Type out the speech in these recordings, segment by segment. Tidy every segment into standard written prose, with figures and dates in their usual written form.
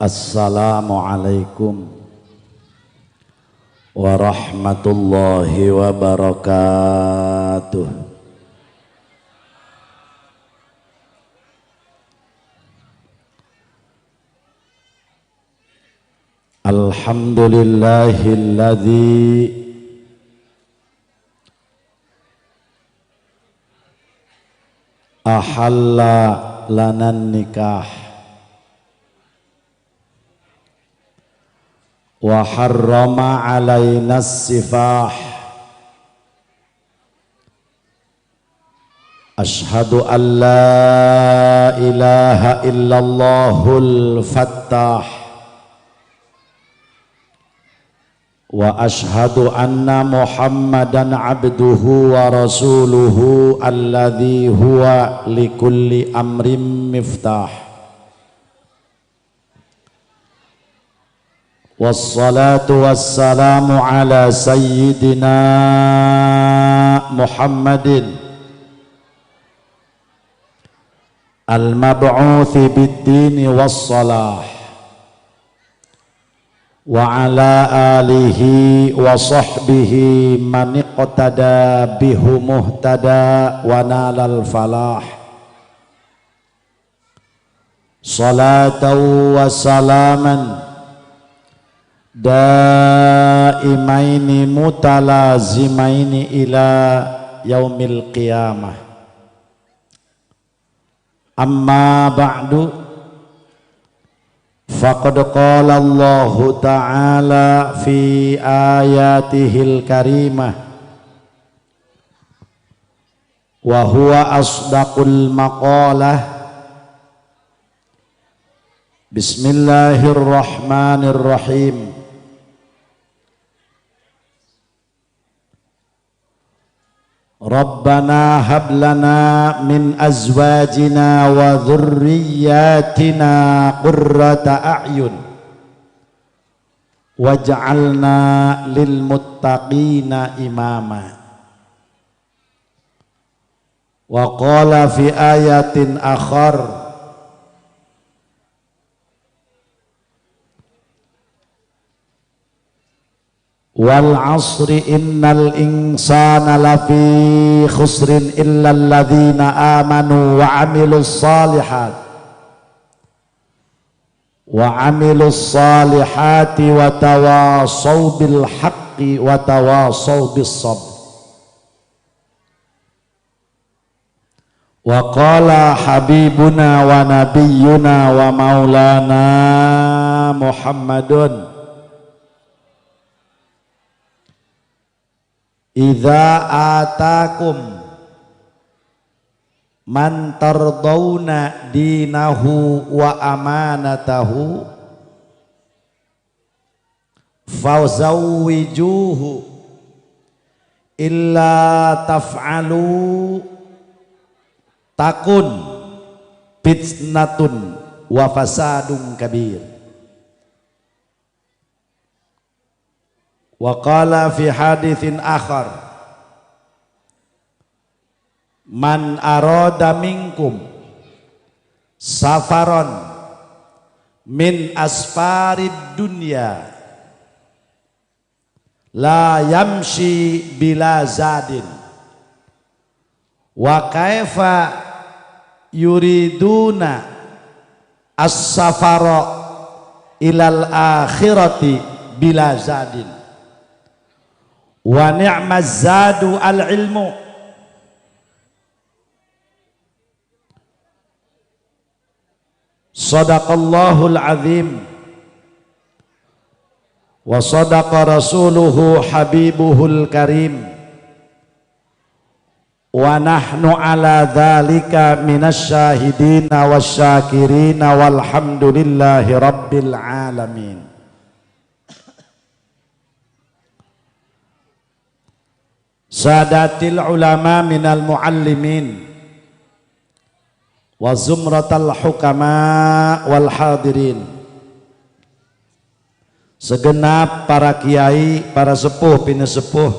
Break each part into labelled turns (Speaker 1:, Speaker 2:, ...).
Speaker 1: Assalamualaikum warahmatullahi wabarakatuh. Alhamdulillahilladzi ahalla lanan nikah wa harrama alaina sifah. Ashhadu an la ilaha illallahul fattah wa ashhadu anna muhammadan abduhu wa rasuluhu alladhi huwa likulli amrin miftah. Wassalatu wassalamu ala sayyidina Muhammadin al-mab'uthi bid-dini was-salah wa ala alihi wa sahbihi man iqtada bihu muhtada wa nalal falah. Salatan wa salaman daimaini mutalazimaini ila yaumil qiyamah. Amma ba'du, faqad qala Allahu ta'ala fi ayatihil karimah wa huwa asdaqul maqalah. Bismillahirrahmanirrahim. Rabbana hab lana min azwajina wa dhurriyyatina qurrata a'yun waj'alna lil muttaqina imama. Wa qala fi ayatin akhar wal asri innal insana lafi khusrin illa alladhina amanu wa amilus salihati wa tawasaw bil haqqi wa tawasaw bis sabr. Wa qala habibuna wa nabiyyuna wa maulana Muhammadun idza atakum man tardawna dinahu wa amanatahu fawzawwijuhu illa taf'alu takun fitnatun wa fasadun kabir. Wa qala fi hadithin akhar man arada minkum safaron min asfarid dunya la yamshi bila zadin wa kaifa yuriduna as-safara ilal akhirati bila zadin wa ni'maz zadu al-ilmu. Sadaqallahul azim wa sadaqa rasuluhu habibuhul karim wa nahnu ala dhalika minasyahidina wasyakirina walhamdulillahi rabbil alamin. Sadatil ulama minal muallimin wa zumratal hukama wal hadirin. Segenap para kiai, para sepuh, pinesepuh,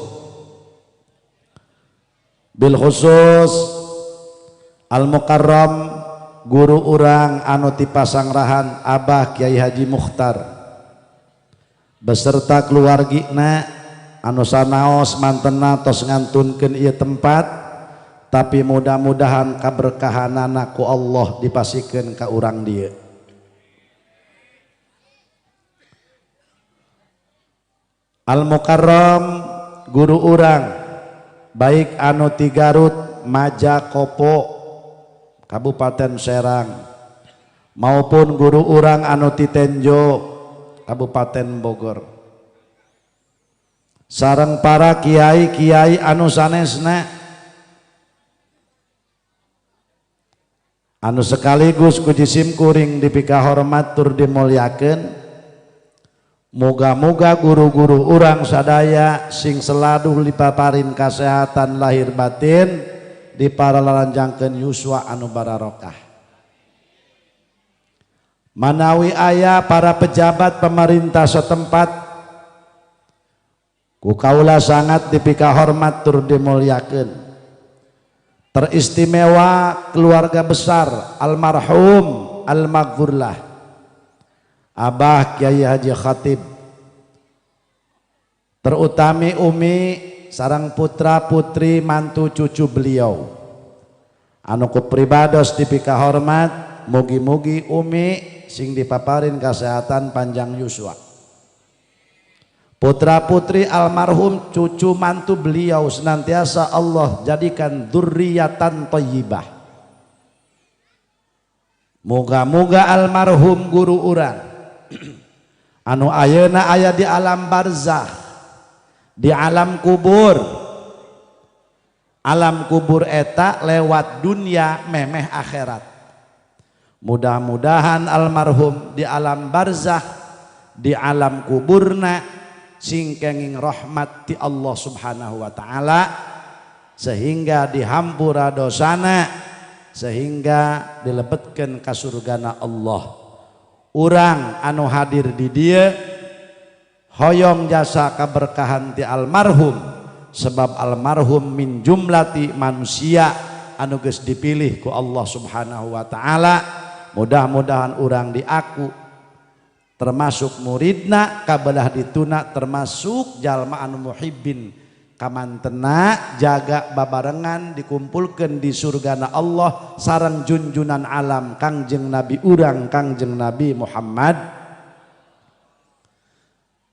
Speaker 1: bil khusus al mukarram guru urang anu ti Pasangrahan Abah Kiai Haji Mukhtar beserta keluargina anu sanaos mantena tos ngantunkeun ieu tempat, tapi mudah-mudahan kaberkahanana ku Allah dipasikeun ka urang dieu. Al Mukarram guru urang baik anu ti Garut, Majakopo, Kabupaten Serang maupun guru urang anu ti Tenjo, Kabupaten Bogor, sareng para kiai-kiai anu sanesna anu sekaligus ku jisim kuring dipika hormat tur dimulyakeun. Moga-moga guru-guru urang sadaya sing seladuh dipaparin kasehatan lahir batin diparalalanjangkeun yuswa anu bararokah. Manawi aya para pejabat pemerintah setempat ku kaula sangat dipika hormat tur dimulyakeun. Teristimewa keluarga besar almarhum almaghfurlah Abah Kiai Haji Khatib, terutami Umi sarang putra putri mantu cucu beliau anu ku pribados dipika hormat, mugi-mugi Umi sing dipaparin kesehatan panjang yuswa. Putra putri almarhum cucu mantu beliau senantiasa Allah jadikan dzurriatan thayyibah. Moga-moga almarhum guru urang anu ayeuna aya di alam barzah, di alam kubur eta lewat dunia memeh akhirat. Mudah-mudahan almarhum di alam barzah, di alam kuburna sing kenging rahmat ti Allah Subhanahu wa taala sehingga dihampura dosana, sehingga dilebetkeun ka surgana Allah. Urang anu hadir di dia hoyong jasa kaberkahan ti almarhum, sebab almarhum min jumlati manusia anu geus dipilih ku Allah Subhanahu wa taala. Mudah-mudahan urang diaku termasuk muridna, kabelah dituna termasuk jalma anu muhibbin kamantena, jaga babarengan dikumpulkan di surgana Allah sareng junjunan alam Kangjeng Nabi urang Kangjeng Nabi Muhammad.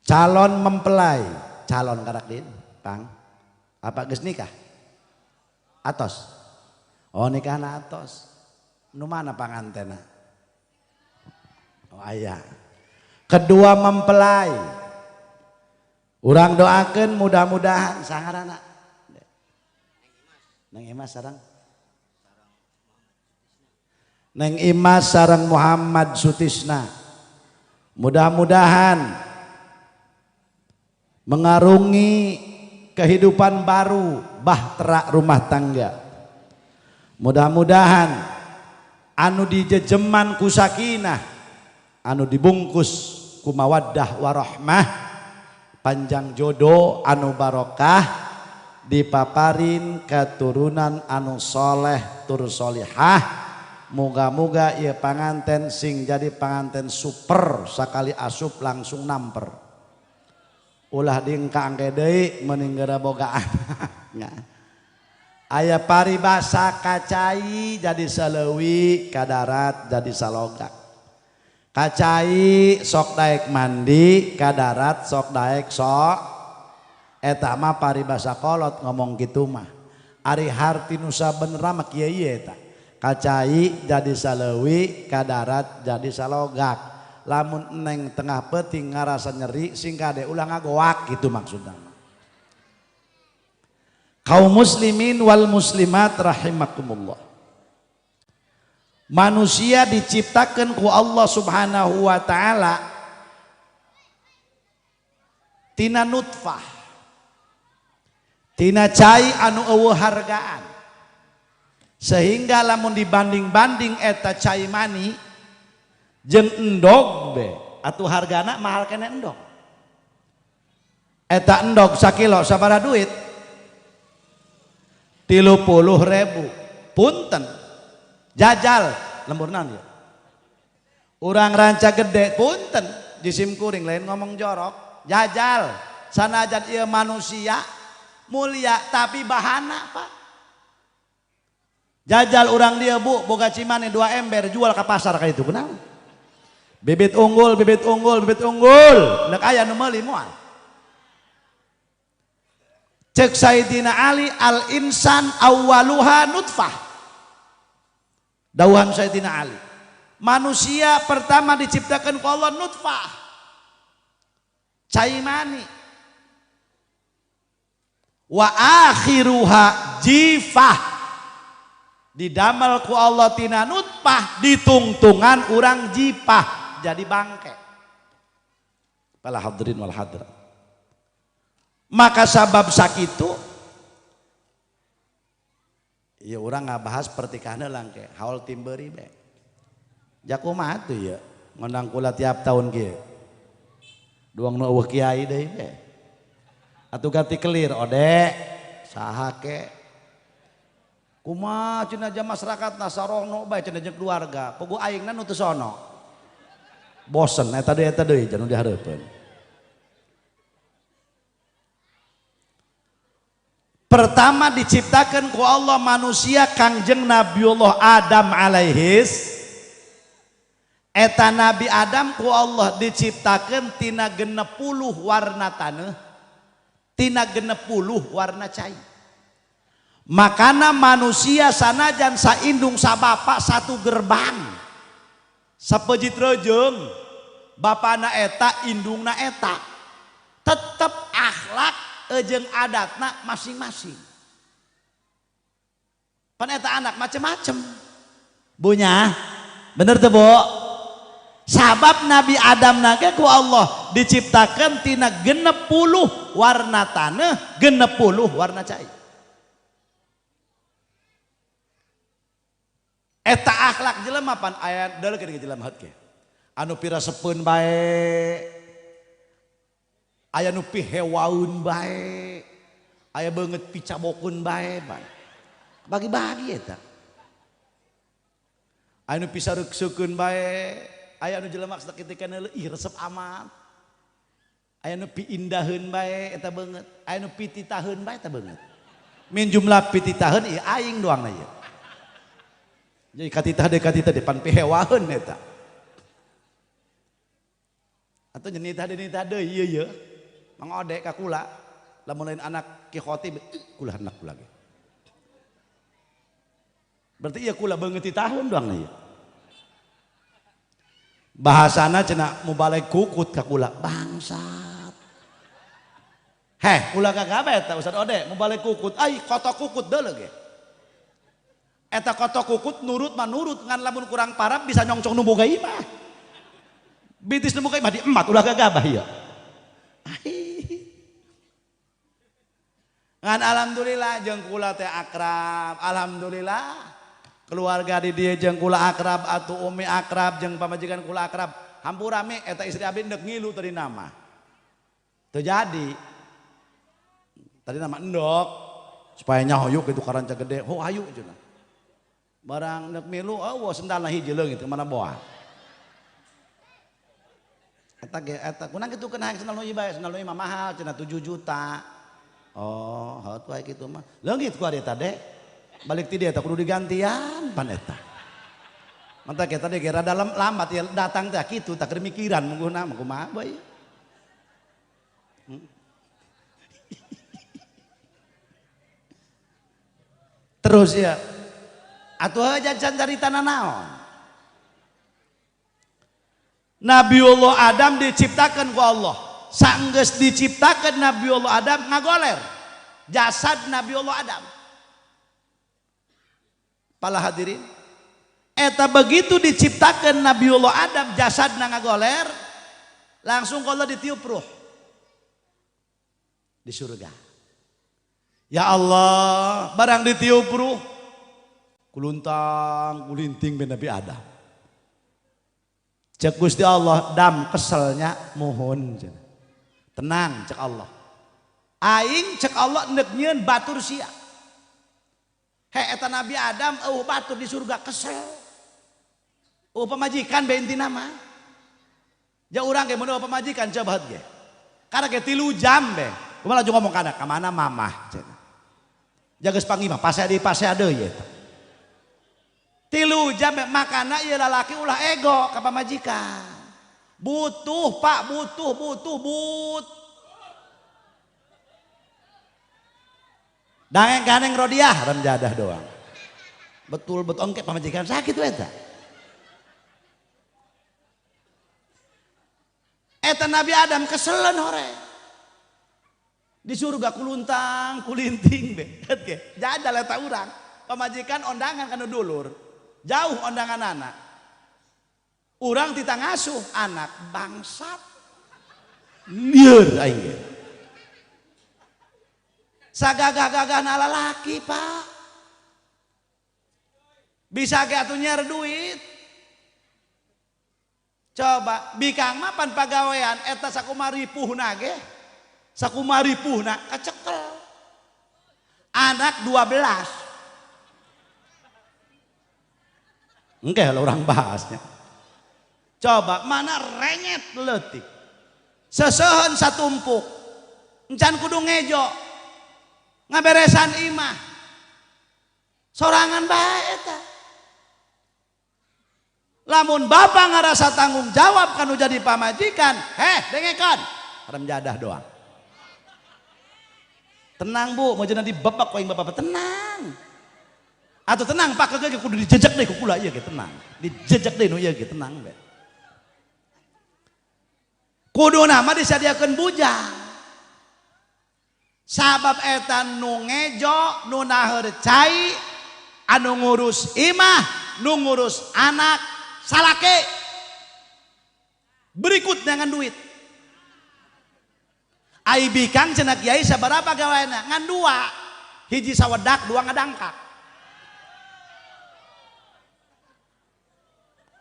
Speaker 1: Calon mempelai, calon karakter Kang apa geus nikah? Atos. Oh nikahna atos. Nu mana pangantena? Oh aya. Kedua mempelai, urang doakeun mudah-mudahan sangarana Neng Imas sareng Neng Imas sareng Muhammad Sutisna, mudah-mudahan mengarungi kehidupan baru, bahtera rumah tangga. Mudah-mudahan anu dijejeman ku sakinah, anu dibungkus ku mawaddah warahmah, panjang jodoh anu barokah, dipaparin keturunan anu soleh tur solihah. Moga-moga ieu panganten sing jadi panganten super sakali asup langsung namper. Ulah dingkang ge deui meuning geura bogaan. Aya paribasa kacai jadi saleuwi, kadarat jadi salogak. Kacai sok daek mandi, kadarat sok daek sok. Eta mah paribasa kolot ngomong kitu mah. Ari harti nu sabenerna mah kieu ieu eta. Kacai jadi saleuwi, kadarat jadi salogak. Lamun neng tengah peuting ngarasa nyeri sing kade ulah ngagoak gitu maksudna. Kaum muslimin wal muslimat rahimakumullah. Manusia diciptakan ku Allah Subhanahu wa taala tina nutfah, tina cai anu eueuh hargaan. Sehingga lamun dibanding-banding eta cai mani jeung endog be atuh hargana mahal kene endog. Eta endog sakilo sabaraha duit? 30.000. Punten. Jajal lembur naon ya urang ranca gede punten jisim kuring lain ngomong jorok jajal sanajan ieu manusia mulia tapi bahana Pak jajal urang dia Bu boga cimane 2 ember jual ke pasar kayak itu kunaon bibit unggul nek aya nu meuli moal cek Sayyidina Ali al insan awwaluha nutfah dawuhan Sayyidina Ali manusia pertama diciptakan ku Allah nutfah cai mani wa akhiruha jifah didamel ku Allah tina nutfah ditungtungan urang jipah jadi bangke para hadirin wal hadirat maka sabab sakitu ya urang ngabahas pertikahan langke haul timberi be jakumaha tuh ya ngundang kula tiap tahun kieu duang nu eueuh kiai deui be atuh ganti kelir ode saha ke kumaha cenah jam masyarakat nasarono bae cenah jeung keluarga pogo aingna nu teu sono bosen eta deui cenah dihareupeun pertama diciptakan ku Allah manusia kangjeng Nabiullah Adam alaihis eta Nabi Adam ku Allah diciptakan tina 60 warna tanah tina 60 warna cai makana manusia sanajan saindung sabapa satu gerbang sapejit rejeung bapana eta indungna eta tetep akhlak jeung adatna masing-masing pan eta anak macem-macem bunya bener teu Bu sabab Nabi Adam nage ku Allah diciptakan tina 60 warna tanah 60 warna cai eta akhlak jelema pan aya deuleu ke jelema heuh anu pirasepeun bae aya nu pihewaun bae aya beungeut picabokeun bae bagi-bagi eta aya nu pisareuksekeun bae aya nu jelema saketika ih resep amat aya nu piindaheun bae eta beungeut aya nu pititaheun bae eta beungeut min jumlah pititaheun ieu aing doangna ieu jadi katitah depan pihewaun eta atuh nyenitah deui ieu Mang Ode ka kula lamun lain anak Ki Khotib kula anak kula ge berarti ieu kula beungeut ti tahun doang ieu bahasana cenah mubalek kukut ka kula bangsat heh kula kagak eta Ustaz Ode mubalek kukut ai kotok kukut deuleu ge eta kotok kukut nurut mah nurut ngan lamun kurang parab bisa nyongcong nu boga imah bintis nu boga imah di emat ulah gagabah ieu ngan alhamdulillah jeung kula teh akrab alhamdulillah keluarga di dieu jeung kula akrab atuh umi akrab jeung pamajikan kula akrab hampura me eta istri abdi endek ngilu tadi nama teu jadi tadi nama endok supaya nyahoyuk itu karanca gede ho hayu cenah barang endek milu eueuh sendalna hiji leungit ke mana boa eta kunang kitu kena sendal nu ieu bae sendal nu mah mahal cenah 7 juta oh hot wae kitu mah leungit ku ari eta dek balik ti dia eta kudu digantian pan eta mantap kita deh kira dalam lambat ya datang teh kitu tak mikiran mungguna mah kumaha bae terus ya atuh aja carita naon Nabiullah Adam diciptakan ku Allah sanggeus diciptakan Nabiullah Adam ngagoler jasad Nabiullah Adam pala hadirin eta begitu diciptakan Nabiullah Adam jasadna ngagoler langsung Allah ditiup ruh di surga ya Allah barang ditiup ruh kuluntang kulinting ben Nabi Adam cek Gusti Allah dam keselnya mohon tenang cek Allah aing cek Allah endek nyieun batur sia he eta Nabi Adam batur di surga kesel pamajikan be intina mah. Ja urang ge mun pamajikan coba ge. Karena ge 3 jam be. Kumaha laju ngomong kana ka mana mamah cenah. Jageus panggih mah pase deui ye. 3 jam be makana ieu lalaki ulah ego ka pamajikan. Butuh Pak, butuh. Dangeng-ganeng Rodiah rem jadah doang. Betul ongke pamajikan sakit we eta. Eta Nabi Adam keselen hore. Di surga kuluntang kulinting be. Jadal eta urang. Pamajikan ondangan kana dulur. Jauh ondangan anak. Urang tita ngasuh anak bangsat. Lieur aing ge. Sagagah-gagahna lalaki, Pak. Bisa ge atuh nyer duit. Coba bikang mah pan pagawean eta sakumaha ripuhna ge. Sakumaha ripuhna kacekel. Anak 12. Engke lah orang bahasnya. Coba mana renyet leutik. Seseuheun satumpuk. Encan kudu ngejo. Ngaberesan imah. Sorangan bae eta. Lamun bapak ngarasa tanggung jawab kanu jadi pamajikan, dengekan, rem jadah doang. Tenang Bu, mau jadi babak koing bapak tenang. Atau tenang Pak, kagak kudu dijejak deh kukula ieu ge tenang. Dijejak deh nu ieu ge tenang be. Kuduna mah disadiakeun bujang. Sabab eta nu ngejo, nu naheur cai, anu ngurus imah, nu ngurus anak, salake. Berikut dengan duit. Ai bikang cenah kiai sabaraha gaweana? Ngan 2. Hiji sawedak, 2 ngadangkak.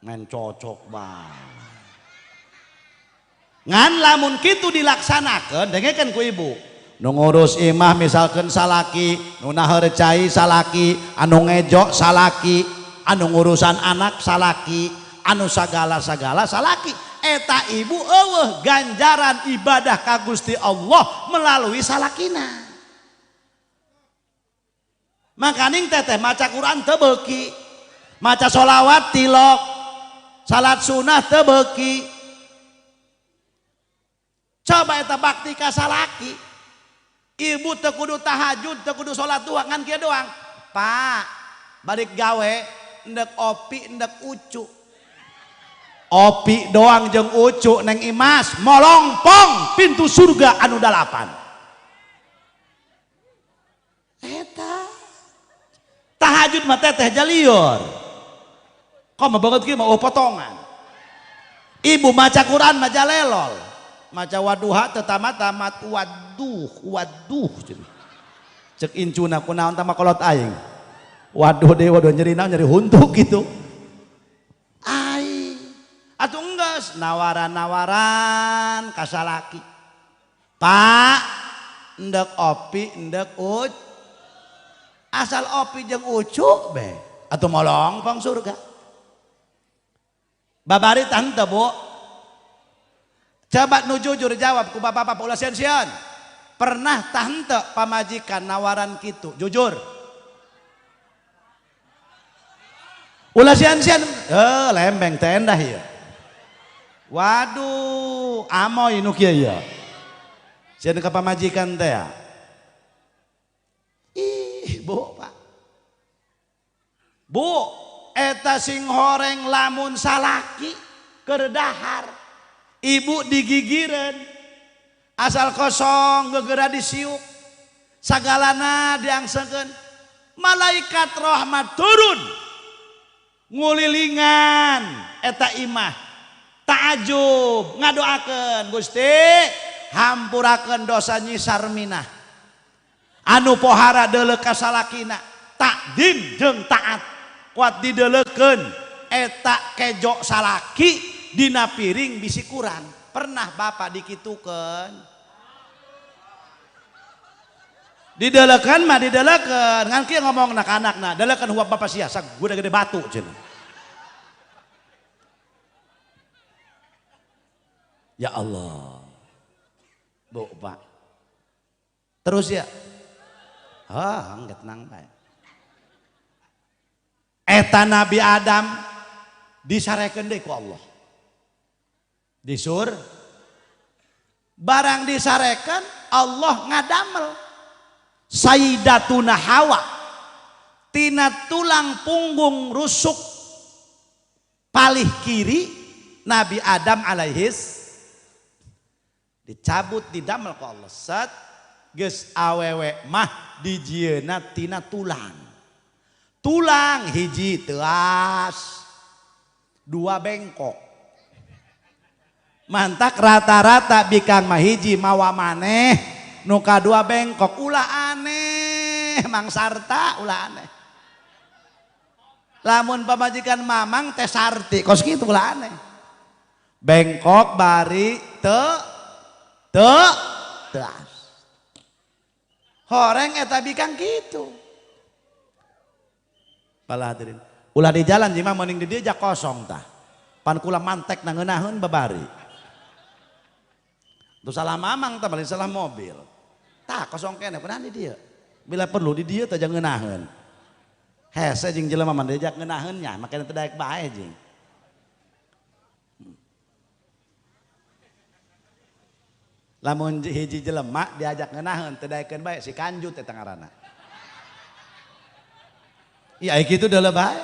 Speaker 1: Ngan cocok banget. Ngan lamun kitu dilaksanakeun dengekeun ku ibu. Nu ngurus imah misalkan salaki, nu naheur cai salaki, anu ngejo salaki, anu ngurusan anak salaki, anu sagala-sagala salaki. Eta ibu eueuh ganjaran ibadah ka Gusti Allah melalui salakina. Makaning teteh maca Quran teu beuki, maca sholawat tilok, salat sunah teu beuki. Coba eta bakti ka salaki. Ibu teu kudu tahajud, teu kudu salat duha ngan kieu doang. Pak, balik gawe endek opi, endek ucu. Opi doang jeung ucu neng Imas, molongpong pintu surga anu 8. Eta tahajud mah teteh jalieur. Komo banget kieu mah potongan. Ibu maca Quran mah jalelol. Maca waduha teu tamat-tamat waduh cek incuna kunaon tah makolot aing. Waduh deui waduh nyeri naon nyeri huntuk gitu. Ai atuh enggeus nawaran-nawaran ka salaki. Pak, endek opi, endek uc. Asal opi jeung ucu be atuh molongpong surga. Babari tah henteu Bu. Coba nu jujur jawab ku bapak-bapak ulah sieun-sieun. Pernah tah henteu pamajikan nawaran kitu? Jujur. Ulah sieun-sieun. Lembeng teh endah ieu. Waduh, amoy nu kieu ieu. Sieun ka pamajikan teh ya. Ih, Bu, Pak. Bu, eta sing horeng lamun salaki keur dahar. Ibu digigireun asal kosong gegera disiuk sagalana diangsekeun malaikat rahmat turun ngulilingan eta imah ta'ajub ngadoakeun Gusti hampurakeun dosa Nyi Sarminah anu pohara deuleu ka salakina takdim jeung taat kuat dideuleukeun eta kejo salaki dina piring bisi kurang. Pernah bapak dikitukeun? Didelekeun mah didelekeun. Ngan kieu ngomong anak-anakna, delekeun huap bapak sia sak gede-gede batu cenah. Ya Allah. Bu, Pak. Terus ya. Enggak tenang bae. Eta Nabi Adam disarekeun deui ku Allah. Disur barang disarekeun Allah ngadamel Sayyidatuna Hawa tina tulang punggung rusuk palih kiri Nabi Adam alaihis dicabut didamel ku Allah set geus awewe mah dijieuna tina tulang hiji teas dua bengkok mantak rata-rata bikang mah hiji mawa maneh nu kadua bengkok ulah aneh Mang Sarta ulah aneh lamun pamajikan mamang teh Sarti kos kitu ulah aneh bengkok bari teas horeng eta bikang kitu pala hadirin ulah di jalan jima mending di dieu kosong tah pan kula mantek na ngeunaheun babari tu salah mamang tah balik salah mobil tah kosong kene kunaon di dieu bila perlu di dieu teh jangan ngeunaheun hese jeung jelema mah diajak ngeunaheun nya makana teu daek bae jeung lamun hiji jelema diajak ngeunaheun teu daekeun bae si kanjut eta ngaranna iya kitu deuleu bae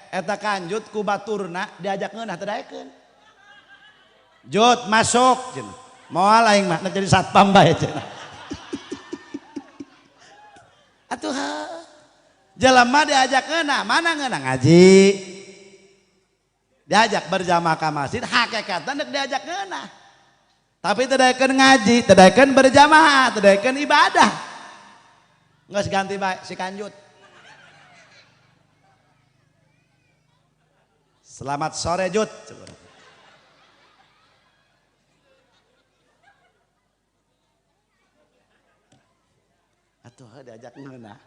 Speaker 1: eta kanjut ku baturna diajak ngeunah teu daekeun Jut masuk cenah moal aing mah jadi satpam bae cenah atuh jelema diajak ngeunah mana ngeunah ngaji diajak berjamaah ka masjid hakikatan deuk diajak ngeunah tapi teu daekeun ngaji teu daekeun berjamaah teu daekeun ibadah geus ganti bae si kanjut. Selamat sore Jut. Atuh diajak ngeunah.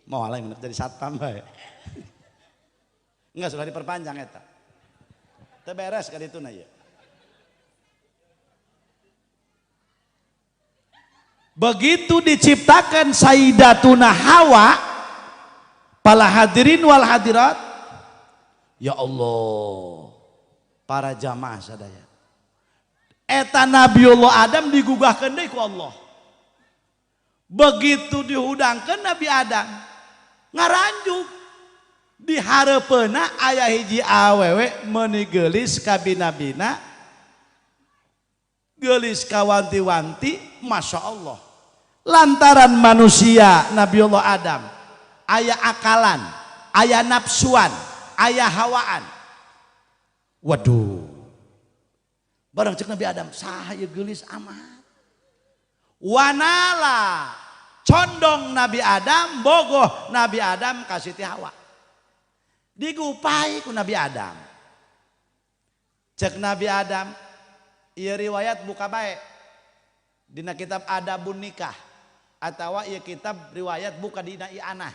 Speaker 1: Mau lain jadi satpam bae. Enggak sudah diperpanjang eta. Teu beres ka dituna ieu. Begitu diciptakan Sayyidatuna Hawa, para hadirin wal hadirat, ya Allah, para jamaah sadaya. Eta Nabiullah Adam digugahkeun deui ku Allah. Begitu dihudangkeun Nabi Adam, ngaranjuk di hareupeuna aya hiji awewe meuni geulis ka bina-bina, geulis ka wanti-wanti, masya Allah. Lantaran manusia Nabiullah Adam aya akalan, aya nafsuan, aya hawaan. Waduh. Barang cek Nabi Adam, saha ieu geulis amat. Wanala condong Nabi Adam, bogoh Nabi Adam ka Siti Hawa. Digupai ku Nabi Adam. Cek Nabi Adam, ieu riwayat buka bae dina kitab Adabun Nikah atawa ieu kitab riwayat buka dina I'anah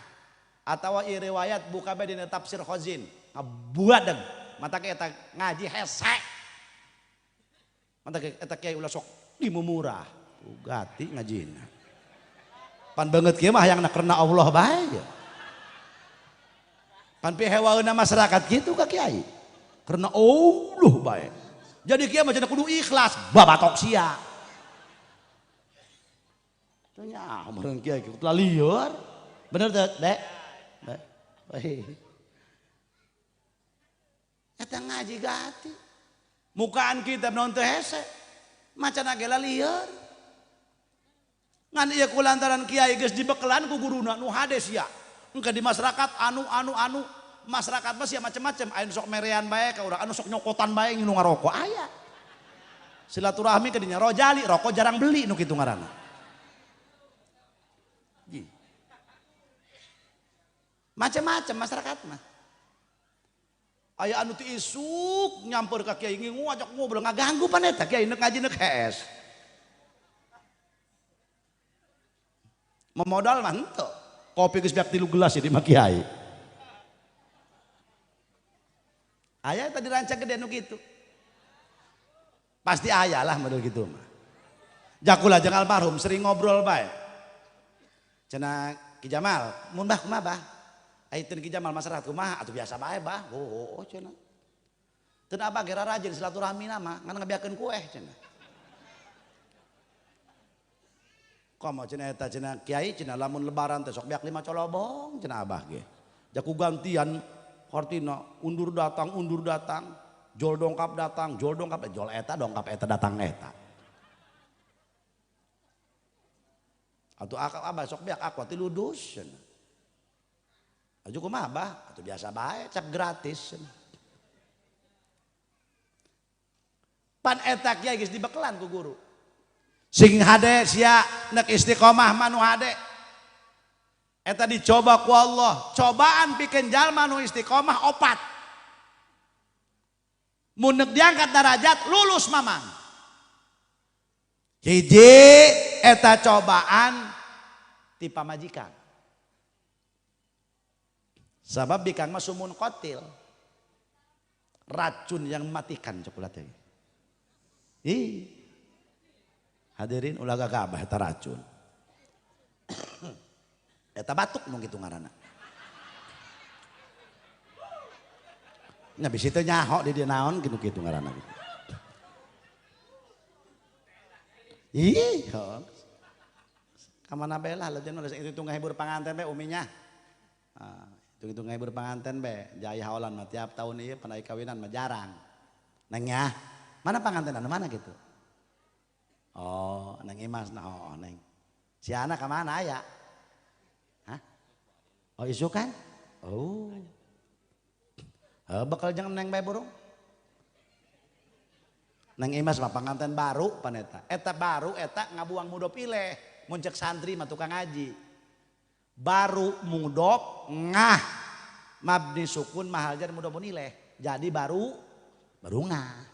Speaker 1: atawa ieu riwayat buka bae dina Tafsir Khazin. Ngabuadeg mata eta ngaji hese. Mata eta kiai ulah sok dimumurah. Gati ngajina. Pan beungeut kieu mah hayangna karena Allah bae. Pan pihewaeuna masyarakat kitu ka kiai. Karena Allah bae. Jadi kieu mah cenah kudu ikhlas, babatok sia. Teu nya meureun kiai kitu lah lieur. Bener teh, Dek? Eta ngaji gati. Mukaan kita naon teu hese. Macan agela lieur. Ngan ieu kulantaran kiai geus dibekelan ku guruna nu hades ya. Engke di masyarakat anu masyarakat mah sia macem-macem aya sok merean bae ka urang anu sok nyokotan bae nu ngarokok aya. Silaturahmi ke dinya rojali rokok jarang beli nu kitu ngaranna. Macem-macem masyarakat mah. Aya anu ti isuk nyamper ka kiai ngingu ajak ngobrol ngaganggu pan eta kiai neuk ngaji neuk hees. Memodal mah henteu. Kopi geus beak 3 gelas di mah kiai. Aya tadi rancang gede nu kitu. Pasti ayah lah model gitu mah. Jakula jeung almarhum sering ngobrol bae. Cenah Ki Jamal, mun bah kumaha bah? Ayeuna Ki Jamal masyarakat kumaha? Atuh biasa bae bah. Oh cenah. Teu abah ge rajin silaturahmi mah ngan ngabiakeun kueh cenah. Komo cenah eta cenah kiai cenah lamun lebaran teh sok beak 5 colobong cenah abah ge. Jaku gantian artina undur datang, jol dongkap datang, jol eta dongkap eta datang eta. Atuh akal abah sok beak aku ti ludus. Aju kumaha abah? Atuh biasa bae, cap gratis. Pan eta kiai geus dibekelan ku guru. Sing hade sia nek istiqomah manu hade. Eta dicoba ku Allah, cobaan pikeun jalma nu istiqomah 4. Mun neuk diangkat derajat lulus mamang. Hiji eta cobaan ti pamajikan. Sabab bikang mah sumun qatil. Racun yang mematikan cokulat teh. Hadirin ulah gagabah eta racun. Eta batuk nu kitu ngaranna. Nya bisi teh nyaho di dieu naon kitu ngaranna. Kamana bae lah leujeun geus itu ngahibur panganten bae uminya. Itu ngahibur panganten bae. Jaya haolan mah tiap tahun ieu pandai kawinan mah jarang. Neng nya, mana pangantenan mana gitu? Oh, Neng Imas nah oh Neng. Si anak ka mana aya? Hah? Oh isu kan? Oh. Bakal jangan Neng bae burung. Neng Imas mah panganten baru paneta. Eta baru eta ngabuang mudop ileh. Muncak santri mah tukang ngaji. Baru mudop ngah. Mabni sukun mahal jar mudopun ileh. Jadi baru ngah.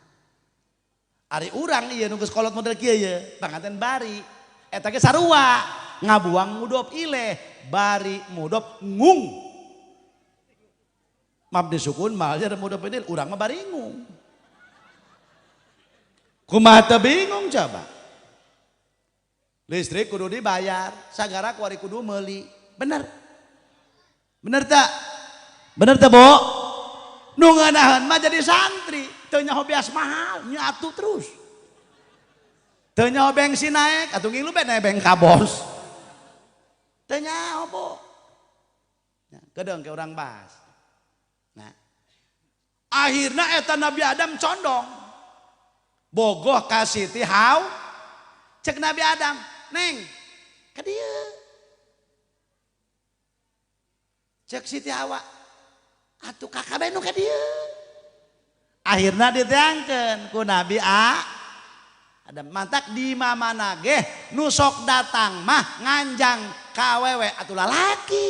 Speaker 1: Ari urang ieu nu geus kolot model kieu ye, panganten bari. Eta ge sarua ngabuang mudop ileh, bari mudop ngung. Mabni sukun mahal jar mudop ileh, urang mah bari ngung. Kumaha teu bingung coba. Listrik kudu dibayar, sagara kuari kudu meuli. Bener. Bener tak? Bener tak, Bo? Nu ngeunaheun mah jadi santri, teu nyaho beas mahal, nya atuh terus. Teu nyaho bensin naek, atuh ngilu bae naek ka bos. Teu nyaho, Bo. Nah, kedeung ke urang bahas. Nah. Akhirna eta Nabi Adam condong. Bogoh ka Siti Hawa. Cek Nabi Adam, "Neng, ka dieu." Cek Siti Hawa, "Atuh kakabe nu ka dieu." Akhirna diteangkeun ku Nabi Adam, "Mantak di mana ge nu sok datang mah nganjang ka awewe atuh lalaki."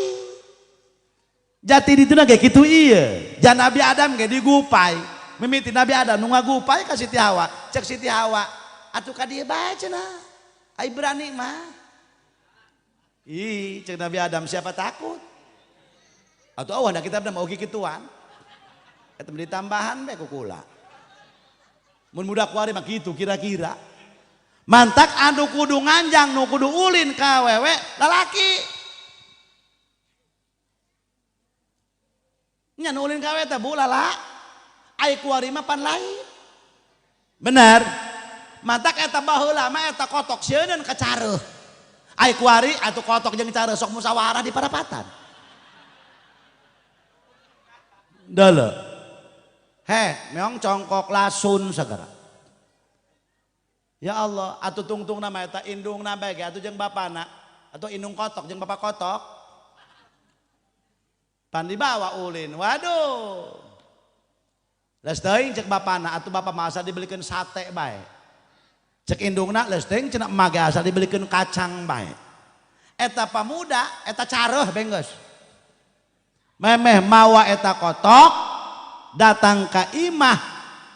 Speaker 1: Jati dituna ge kitu ieu. Jan Nabi Adam ge digupai. Mimiti Nabi Adam nu ngagupay ka Siti Hawa. Cek Siti Hawa, "Atuh ka dieu bae cenah. Ai berani mah." Cek Nabi Adam siapa takut? Atuh eueuh da kitabna mah oge kituan. Eta beri tambahan bae ku kula. Mun budak kuari mah kitu kira-kira. Mantak anu kudu nganjang nu kudu ulin ka awewe lalaki. Nya nu ulin ka awewe teh bu lala. Ai kuari mah pan lain. Bener. Mantak eta baheula mah eta kotok sieun ka careuh. Ai kuari atuh kotok jeung careuh sok musyawarah di parapatan. Deuleu. Meong congkok lasun sagara. Ya Allah, atuh tungtung nama eta indungna bae ge atuh jeung bapana, atuh indung kotok jeung bapak kotok. Pan dibawa ulin. Waduh. Leus teuing cek bapana atuh bapak mah asal dibelikeun sate bae. Cek indungna leus teuing cenah emah ge asal dibelikeun kacang bae. Eta pamuda, eta careuh benggeus. Memeh mawa eta kotok datang ka imah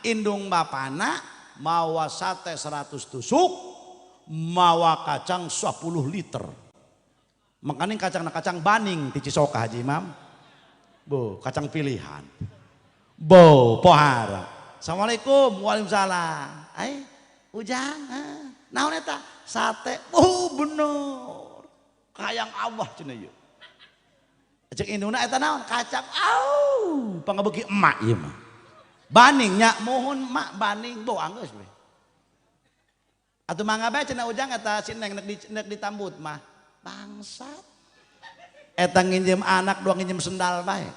Speaker 1: indung bapana mawa sate 100 tusuk mawa kacang 10 liter. Makanya kacang baning di Cisoka Haji Imam. Bu, kacang pilihan. Bo, pohara. Assalamualaikum, waalaikumsalam. Ujang, naon eta? Sate. Bener. Kayang Allah cenah ieu. Cek induna eta naon? Kacang. Pangabeuki emak ieu mah. Baning nya mohon mak baning boang geus we. Atuh mangga bae cenah Ujang eta sineng nek ditambut mah. Bangsat. Eta nginjem anak doang nginjem sendal bae.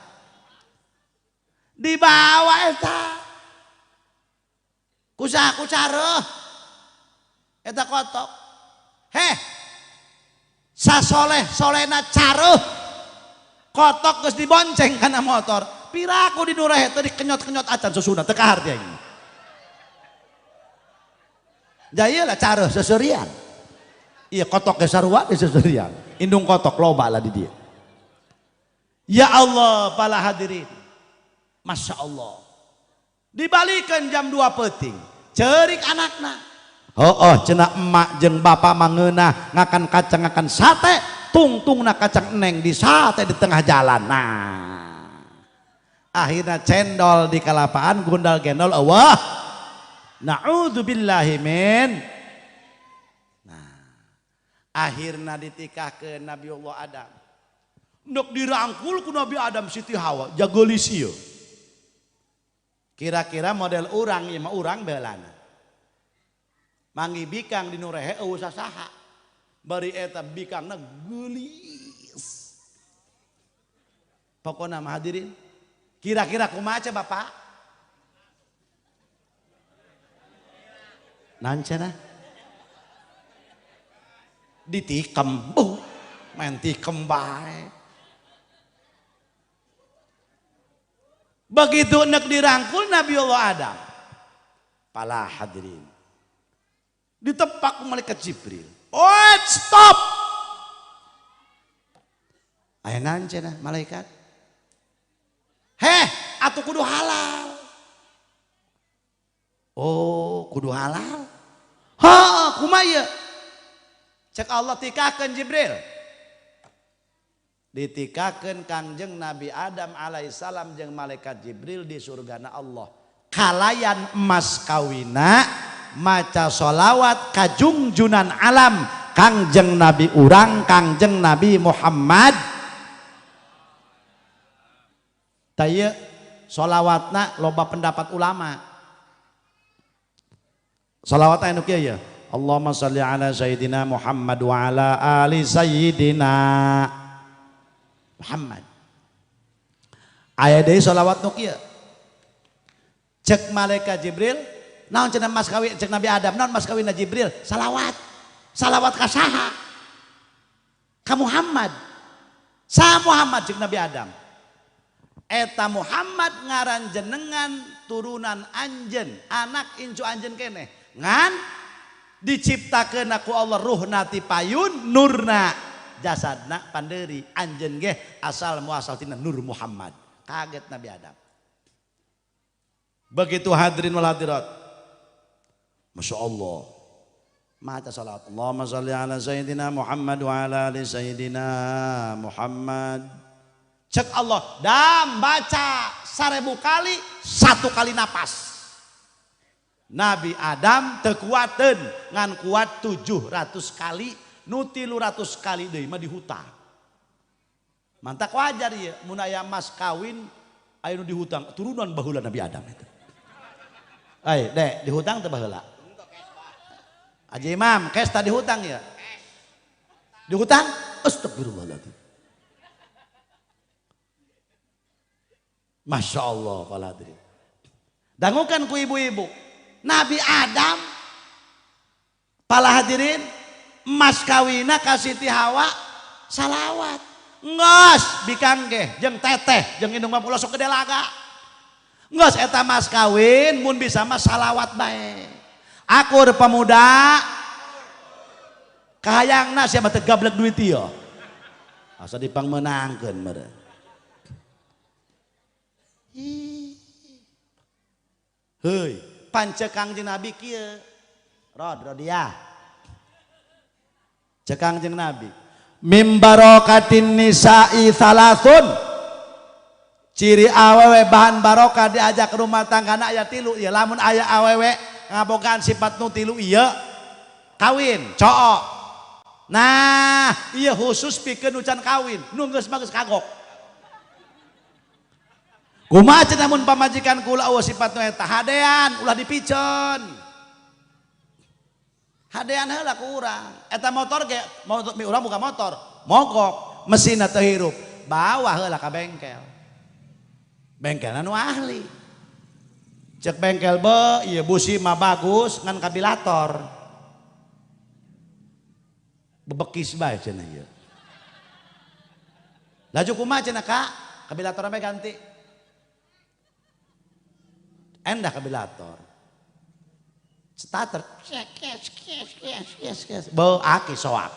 Speaker 1: Dibawa eta. Kusaha careuh. Eta kotok. Sasoleh-solehna careuh. Kotok geus dibonceng kana motor. Piraku di nureh teh dikenyot-kenyot acan susuna teu kahar teh ini. Jaya lah careuh seserian. Iya kotok ge sarua ge seserian. Indung kotok loba lah di dia. Ya Allah para hadirin. Masya Allah. Dibalikan jam 2 peuting. Cerik anakna. Cenah emak jeung bapak mangeunah ngakan kacang ngakan sate. Tungtungna kacang eneng di sate di tengah jalan. Nah. Akhirnya cendol di kalapaan gundal gendol Allah. Na'udzubillahi min. Nah. Akhirnya ditikahkeun Nabiullah Adam. Nuk dirangkul ku Nabi Adam Siti Hawa jagelis ieu. Kira-kira model urang ieu mah urang beulana. Manggi bikang di nurehe eueuh sasaha. Bari eta bikangna geulis. Pokona mah hadirin. Kira-kira kumaha Bapak? Naon cenah? Ditikem. Main tikem bae. Begitu nek dirangkul Nabiullah Adam. Pala hadirin. Ditepak malaikat Jibril. Stop. Aya naon cenah malaikat? Atuh kudu halal. Kudu halal. Kumaha? Cek Allah tikahkeun Jibril. Ditikakeun Kangjeng Nabi Adam alaihissalam jeung malaikat Jibril di surgana Allah. Kalayan emas kawina maca sholawat kajungjunan alam Kangjeng Nabi urang Kangjeng Nabi Muhammad. Taya sholawatna loba pendapat ulama. Sholawatna anu kieu ya. Allahumma shalli ala sayyidina Muhammad wa ala ali sayyidina Muhammad. Aya deui sholawat nu kieu. Cek malaikat Jibril, naon cenah mas kawin cek Nabi Adam, naon mas kawinna Jibril? Salawat. Salawat ka saha? Ka Muhammad. Sa Muhammad cek Nabi Adam. Eta Muhammad ngaran jenengan turunan anjeun, anak incu anjeun keneh. Ngan diciptakeun ku Allah ruhna ti payun, nurna jasadna pandeuri. Anjeun ge asal muasal tina Nur Muhammad. Kaget Nabi Adam. Begitu hadirin wal hadirat. Masya Allah. Maca salat. Allahumma shalli ala sayyidina Muhammad wa ala ali sayyidina Muhammad. Cek Allah, dam baca 1000 kali 1 kali napas. Nabi Adam teu kuateun ngan kuat 700 kali, nu 300 kali deui mah di hutang. Mantak wajar ieu mun aya mas kawin aya nu dihutang turunan baheula Nabi Adam eta. Dek dihutang teu baheula. Haji Imam, kes tadi hutang ya? Dihutang? Astagfirullahaladzim. Masya Allah kalau hadirin. Dangukan ku ibu-ibu. Nabi Adam, pala hadirin, mas kawina ka Siti Hawa, salawat. Ngos bikang ge, jeung teteh, jeung indung mah sok gede laga. Ngos eta mas kawin, mun bisa mah salawat bae. Akur pemuda, kahayangna siapa teh gablek duit ieu. Asa dipangmeunangkeun meureun. Heuy, pancek Kangjeng Nabi kieu. Rodiah. Cek Kangjeng Nabi. Mim barakatin nisa'i salasun. Ciri awewe bahan barokah diajak ke rumah tanggana aya 3 ya lamun aya awewe ngabogaan sifat nu tilu ieu kawin coo. Nah iya khusus pikeun ucan kawin nu geus mah geus kagok. Kumaha cenah mun pamajikan kula eueuh sifat nu eta hadean ulah dipiceun. Hadean heula ku urang. Eta motor ge urang buka motor, mogok, mesinna teu hirup. Bawa heula ka bengkel. Bengkelna nu ahli. Cek bengkel be ieu busi mah bagus ngan kabilator. Bebekis bae cenah ieu. Laju kumaha cenah Kak? Kabilator ame ganti. Endah kabilator. Starter. Kes. Bau aki soak.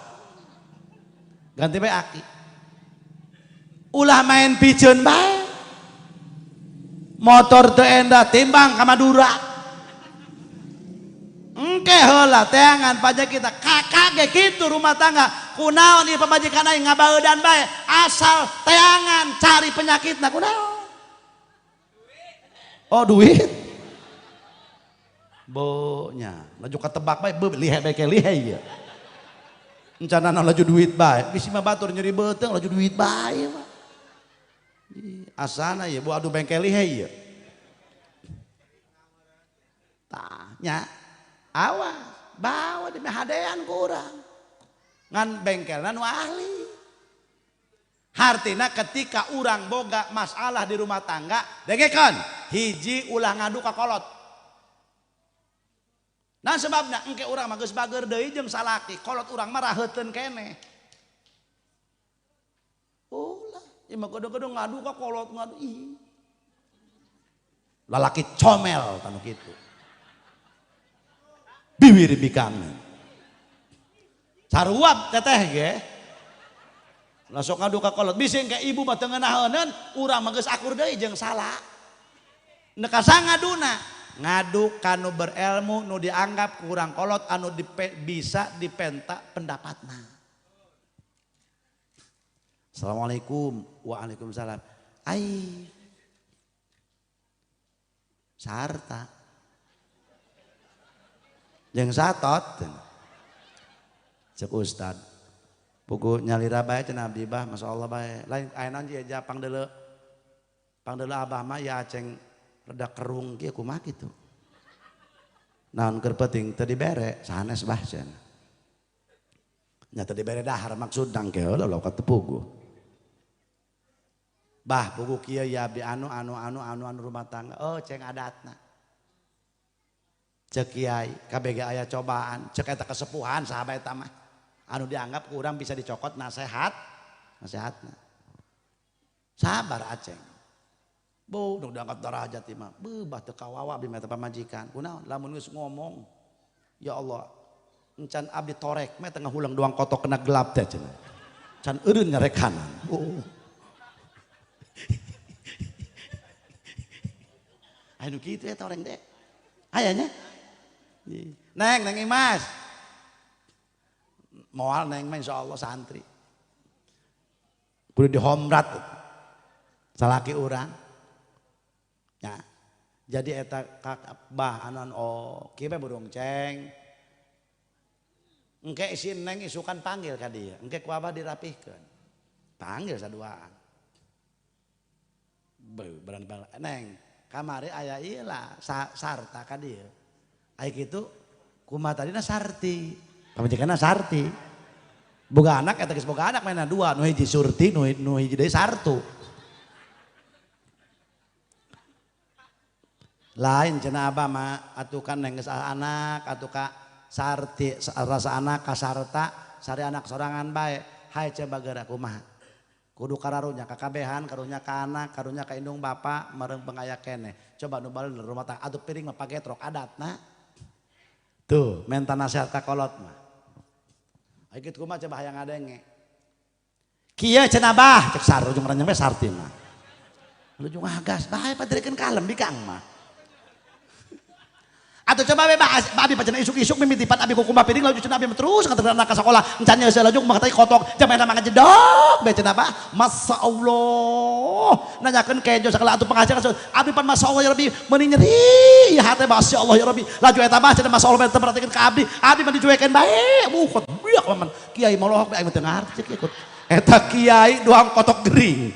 Speaker 1: Ganti bae aki. Ulah main piceun bae. Motor teu endah timbang ka Madura. Engke heula teangan pajak kita kakak ge kitu rumah tangga kunaon ieu pamajikan aing ngabaeudan bae asal teangan cari penyakitna kunaon. Oh duit. Bonya laju katebak bae lihe bae ke lihe ieu. Encanana laju duit bae bisi mah batur nyeri beuteung laju duit bae mah. Asana ieu bu adu bengkel lihe ieu. Tah nya awas bawa di hadean ku urang ngan bengkelna nu ahli. Hartina ketika urang boga masalah di rumah tangga dengekeun hiji ulah ngadu ka kolot. Nah sebabna engke urang mah geus bager deui jeung salaki kolot urang mah raheuteun keneh. Ulah ieu mah kudu-kudu ngadu ka kolot ngadu ih. Lalaki comel tanu kitu. Biwir bikang saruap teteh ge lasok ngadu ka kolot bising ke ibu mah teu ngeunaheun urang mah geus akur deui jeung salah nekasa ngaduna ngadu kanu berilmu nu dianggap kurang kolot anu bisa dipenta pendapatna. Assalamualaikum. Waalaikumsalam. Ai sarta jeung satot cek ustad buku nyalira bae cenah abdi bah masyaallah bae lain ayeuna aja pangdeuleu abah mah ya aceng rada kerung kieu kumaha kitu naon keur peuting teu dibere sanes bah cenah nya teu dibere dahar maksud dang ke heula lo katepugu bah buku kieu ya abdi anu rumah tangga oh ceng adatna cek kiai KBG aya cobaan cek eta kesepuhan sahabat eta mah anu dianggap kurang bisa dicokot nasehatna sabar aceng bu udah diangkat derajat imah beubah teu kawawa abdi mah pamajikan kunaon lamun geus ngomong ya Allah encan abdi torek mah tengah hulang doang kotok kena gelap teh cenah can eureun ngarekanan anu kitu eta orang deh ayahnya Neng Imas moal neng mah insyaallah santri kudu dihomrat salaki urang ya jadi eta bah anon kieu bae burung ceng engke si neng isukan panggil ka dieu engke ku abah dirapihkeun panggil saduaan berani neng kamari aya ieu lah sarta ka dieu aya kitu kumaha tadina sarti pamajikanna sarti boga anak eta geus boga anak mainna dua nu hiji surti nu hiji deui sartu lain cenah abah mah atuh kan neng geus anak atuh ka sarti rasa anak ka sarta sari anak sorangan bae hae ce bageura kumaha kudu kararunya kakabehan karunya ka anak karunya ka indung bapa mereng pengaya keneh coba nu balen rumah tangga atuh piring mah pagetrok adatna tuh menta nasihat ka kolot mah aya kitu kumaha coba hayang ngadenge kieu cenah bah cek saru jeung ranjang bae sarti mah lu jeung ngagas bae padirikeun kalem bikang mah Atau coba bebas abi pacana isuk-isuk mimitipan abi kukumah piring lalu cenah abi terus nganter anak ka sekolah encannya saya lajuk mah kotok jamana mah jedok bae cenah apa masa Allah nanyakeun kejo sakala atuh pengajar abi pan masa Allah ya Rabbi meuni nyeri ya hate masya Allah ya Rabbi laju eta mah cenah masa Allah teh perhatikeun ka abi mah dicuekeun bae bukan biak man kiai molohok bae teu ngarti ikut eta kiai doang kotok gering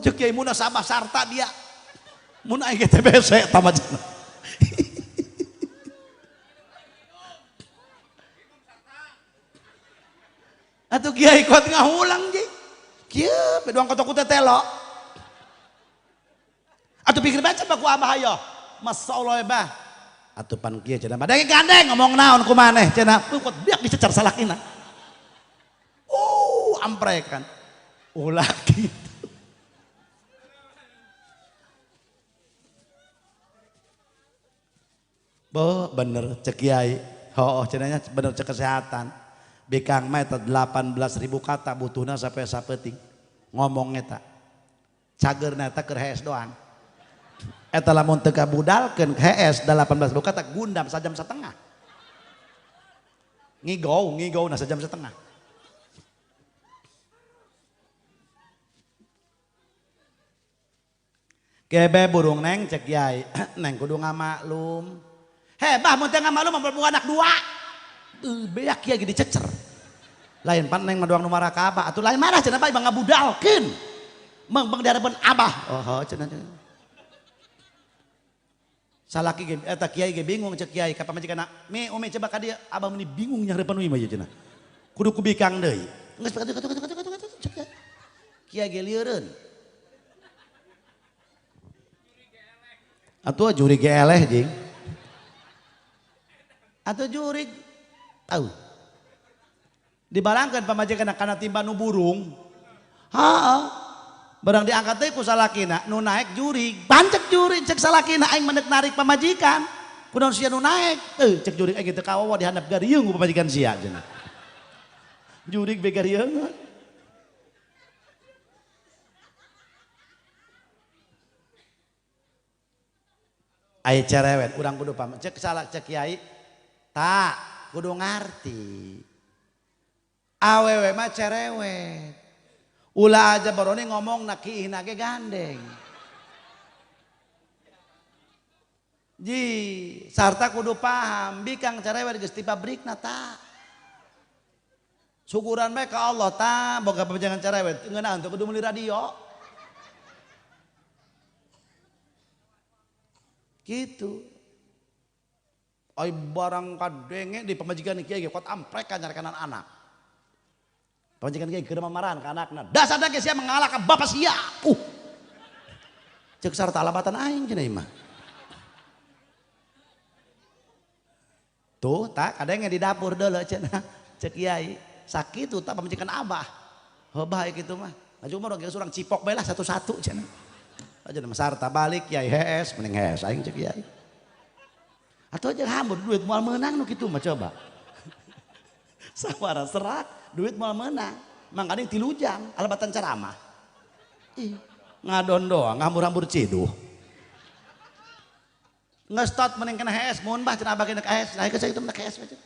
Speaker 1: cek kiai muna sama sarta dia muna aing TBC tamajana atuh kiai kuat ngahulang je kieu bedoang kotok teh telo atuh pikir baca baku abah ayo masyaallah ya bah atuh pan kieu cenah badage gandeng ngomong naon ku maneh cenah kuat biak dicecar salakina amprekan ulah gitu. Bener cek kiai cenanya bener cek kesehatan bikang mah eta 18.000 kata butuhna sampai sapeting ngomong eta cagerna eta keur hees doang eta lamun teu kabudalkeun hees 18.000 kata gundam sajam setengah ngigau na sajam setengah kebe burung neng cek kiai neng kudu ngamaklum bah mun teh ngamaklum mah anak dua beak kiai ge dicecer lain pan neng mah doang nu marah ka abah atuh lain marah cenah bae ngabudalkeun meng di hadapan abah cenah salaki ge eta kiai ge bingung cek kiai ka pamajikanna umi coba ka dieu abah meni bingung nyareupan umi mah cenah kudu kubikang deui geus cek kiai ge lieureun atuh juri ge eleh jeung atau jurig tahu dibalangkan pamajikan karena timba nu burung barang diangkat teh ku salakina nu naik jurig bancek jurig cek salakina aing mendek narik pamajikan kunaon sia nu naik cek jurig aing teu kawawa dihandap garieung ku pamajikan sia cenah jurig be garieung aya cerewet urang kudu pamah cek salah cek kiai tak kudu ngarti awewe mah cerewet ulah aja baroni ngomong nakiihna ge gandeng ji sarta kudu paham bikang cerewet geus ti pabrikna tak syukuran bae ka Allah tak boga pajangan cerewet ngeunaan teu kudu meuli radio gitu oi barang kadenge di pamajikan kiai ge kuat amprekan nyarekanan anak. Pamajikan kiai keur mamarahan ka anakna. Dasarna ge sia mengalahkan bapak sia. Ceuk sarta alabatan aing cenah imah. Tuh tak kadenge di dapur deuleu cenah. Cek kiai sakitu tak pamajikan abah. Heuh kitu mah. Aju mah ge surang cipok bae lah satu-satu cenah. Aja mah sarta balik kiai hees mending hees aing cek kiai. Atau aja hambur duit moal menang nu kitu mah coba. Sawara serak duit moal menang. Mangkana tilujang alabatan ceramah. Ngadon doang ngambur-hambur ciduh. Ngestot mending kena hees mun bah cenah abah kena hees. Nah geus kitu mah hees bae.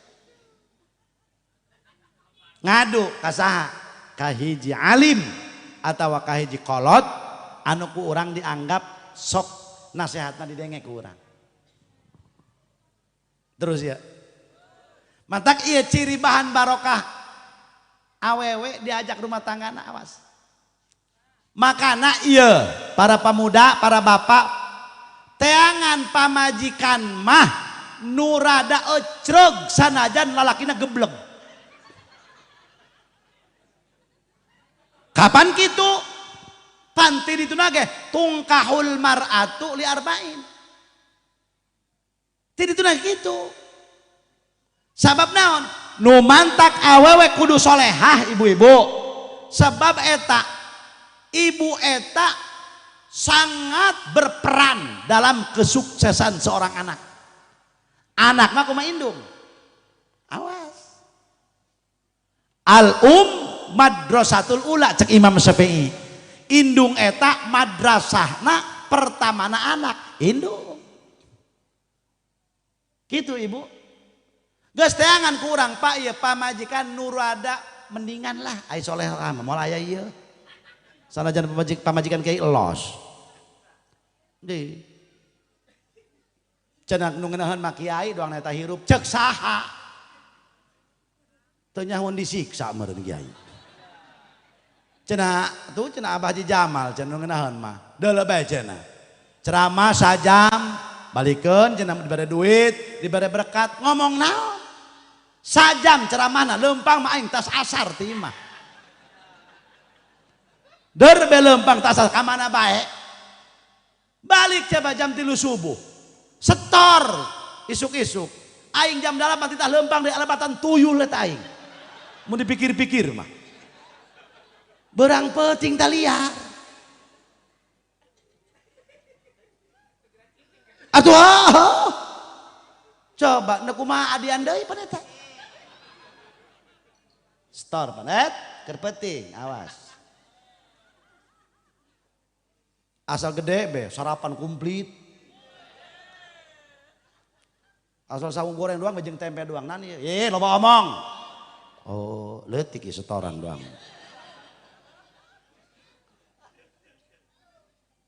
Speaker 1: Ngadu ka saha? Ka hiji alim atawa ka hiji kolot anu ku urang dianggap sok nasihatna didenge ku urang. Terus ya mantak iya ciri bahan barokah awewe diajak rumah tanggana awas makana iya para pemuda para bapak teangan pamajikan mah nurada ecreg sanajan lalakina gebleng kapan kitu panti dituna ge tungkahul mar'atu li arba'in tidak itu nah gitu sabab naon nu mantak awewe kudu solehah ibu-ibu sebab eta ibu eta sangat berperan dalam kesuksesan seorang anak mah kumaha indung awas madrasatul ula cek Imam Syafi'i indung eta madrasahna pertama anak indung. Gitu ibu. Geus teangan kurang Pak ieu pamajikan nurada mendingan lah ai soleh mah moal aya ieu. Sanajan pamajikan kiai elos. Deui. Cenah nu ngeunaheun mah kiai doang eta hirup ceuk saha. Teu nyahun disiksa meureun kiai. Cenah tuh cenah Abah Haji Jamal cenah nu ngeunaheun mah. Deuleu bae cenah. Ceramah sajam balikeun cenah dibere duit, dibere berkat, ngomong naon? Sajam ceramahna leumpang mah aing tas asar ti mah. Derbe leumpang tas asar ka mana bae? Balik coba jam 3 subuh. Setor isuk-isuk. Aing jam 8 titah leumpang di alebatan tuyul let aing. Mun dipikir-pikir mah. Berang peuting tah liar. Atuh coba nu kumaha adian deui pan eta. Store panet keur peuting awas. Asal gede be sarapan komplit. Asal saung goreng doang jeung tempe doang nani loba omong. Oh leutik ieu setoran doang.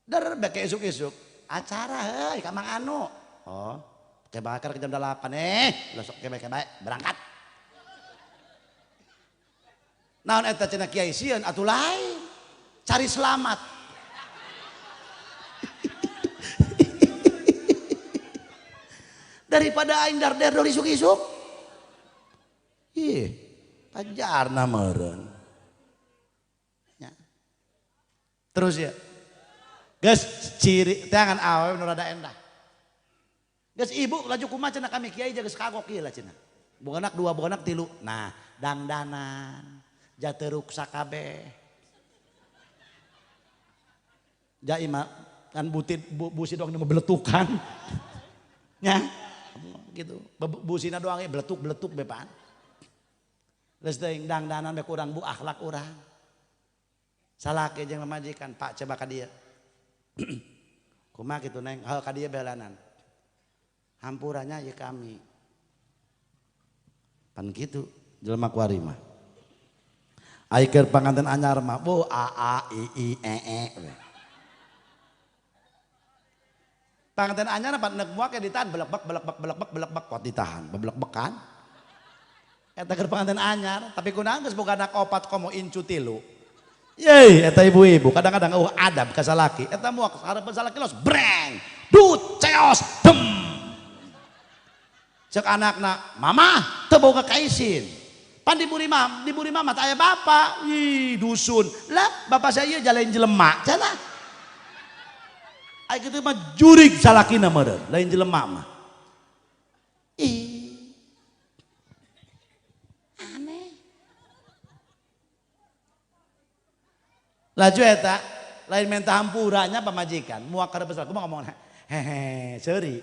Speaker 1: Der beke isuk-isuk acara heuy ka Mang Anu. Oh ke bakar ke jam 8 besok ke bae berangkat. Naon eta cenah kiai sieun atuh lain cari selamat. Daripada aing darder dari isuk-isuk. Ih, pajarna meureun. Ya. Terus ya. Geus ciri tangan awewe nu rada endah. Geus ibu laju kumaha cenah kami kiai geus kagok ieu lah cenah. Boganak 2 boganak 3. Nah, dangdanan jateruk sakabeh. Jai mah kan busi doang nu beletukan. Nya. Gitu. Busina doang beletuk-beletuk be pan. Geus teuing dangdanan be kurang bu akhlak urang. Salake jeung mamajikan, Pak coba ka dieu. Kumaha kitu Neng? Heuh ka dieu belanan. Hampurannya ya kami. Pan kitu jelema kuari mah. Ai keur panganten anyar mah bu a a i i e e. Panganten anyar pan neuk moal ke ditahan belek-bek kuat ditahan beblek-bekan. Eta keur panganten anyar tapi kunaon geus boga anak 4 komo incu 3. Yeay eta ibu-ibu kadang-kadang adab ka salaki eta moal hareupeun salaki los breng dut ceos dem. Cek anakna mama teu boga kaisin. Pan diburi mama teh aya bapa. Ih dusun. Lah bapa saya jalain jelema cenah. Ai kitu mah jurig salakina meureun, lain jelema mah. Ih. Aneh. Laju eta lain minta hampuranya pamajikan, muak karep besar kumaha ngomongna. Hehe, seuri.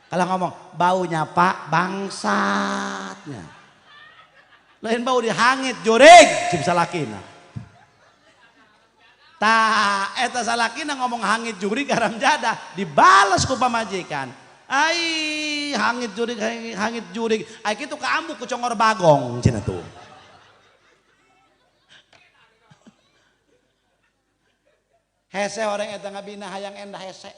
Speaker 1: Kalau ngomong baunya Pak bangsatnya. Lain bau dihangit jurig cip salakina. Tah eta salakina ngomong hangit jurig garam jadah dibales ku pamajikan. Ai hangit jurig ai kitu kaambuk ku congor bagong cenah tuh. Hese orang eta ngabina hayang endah hese.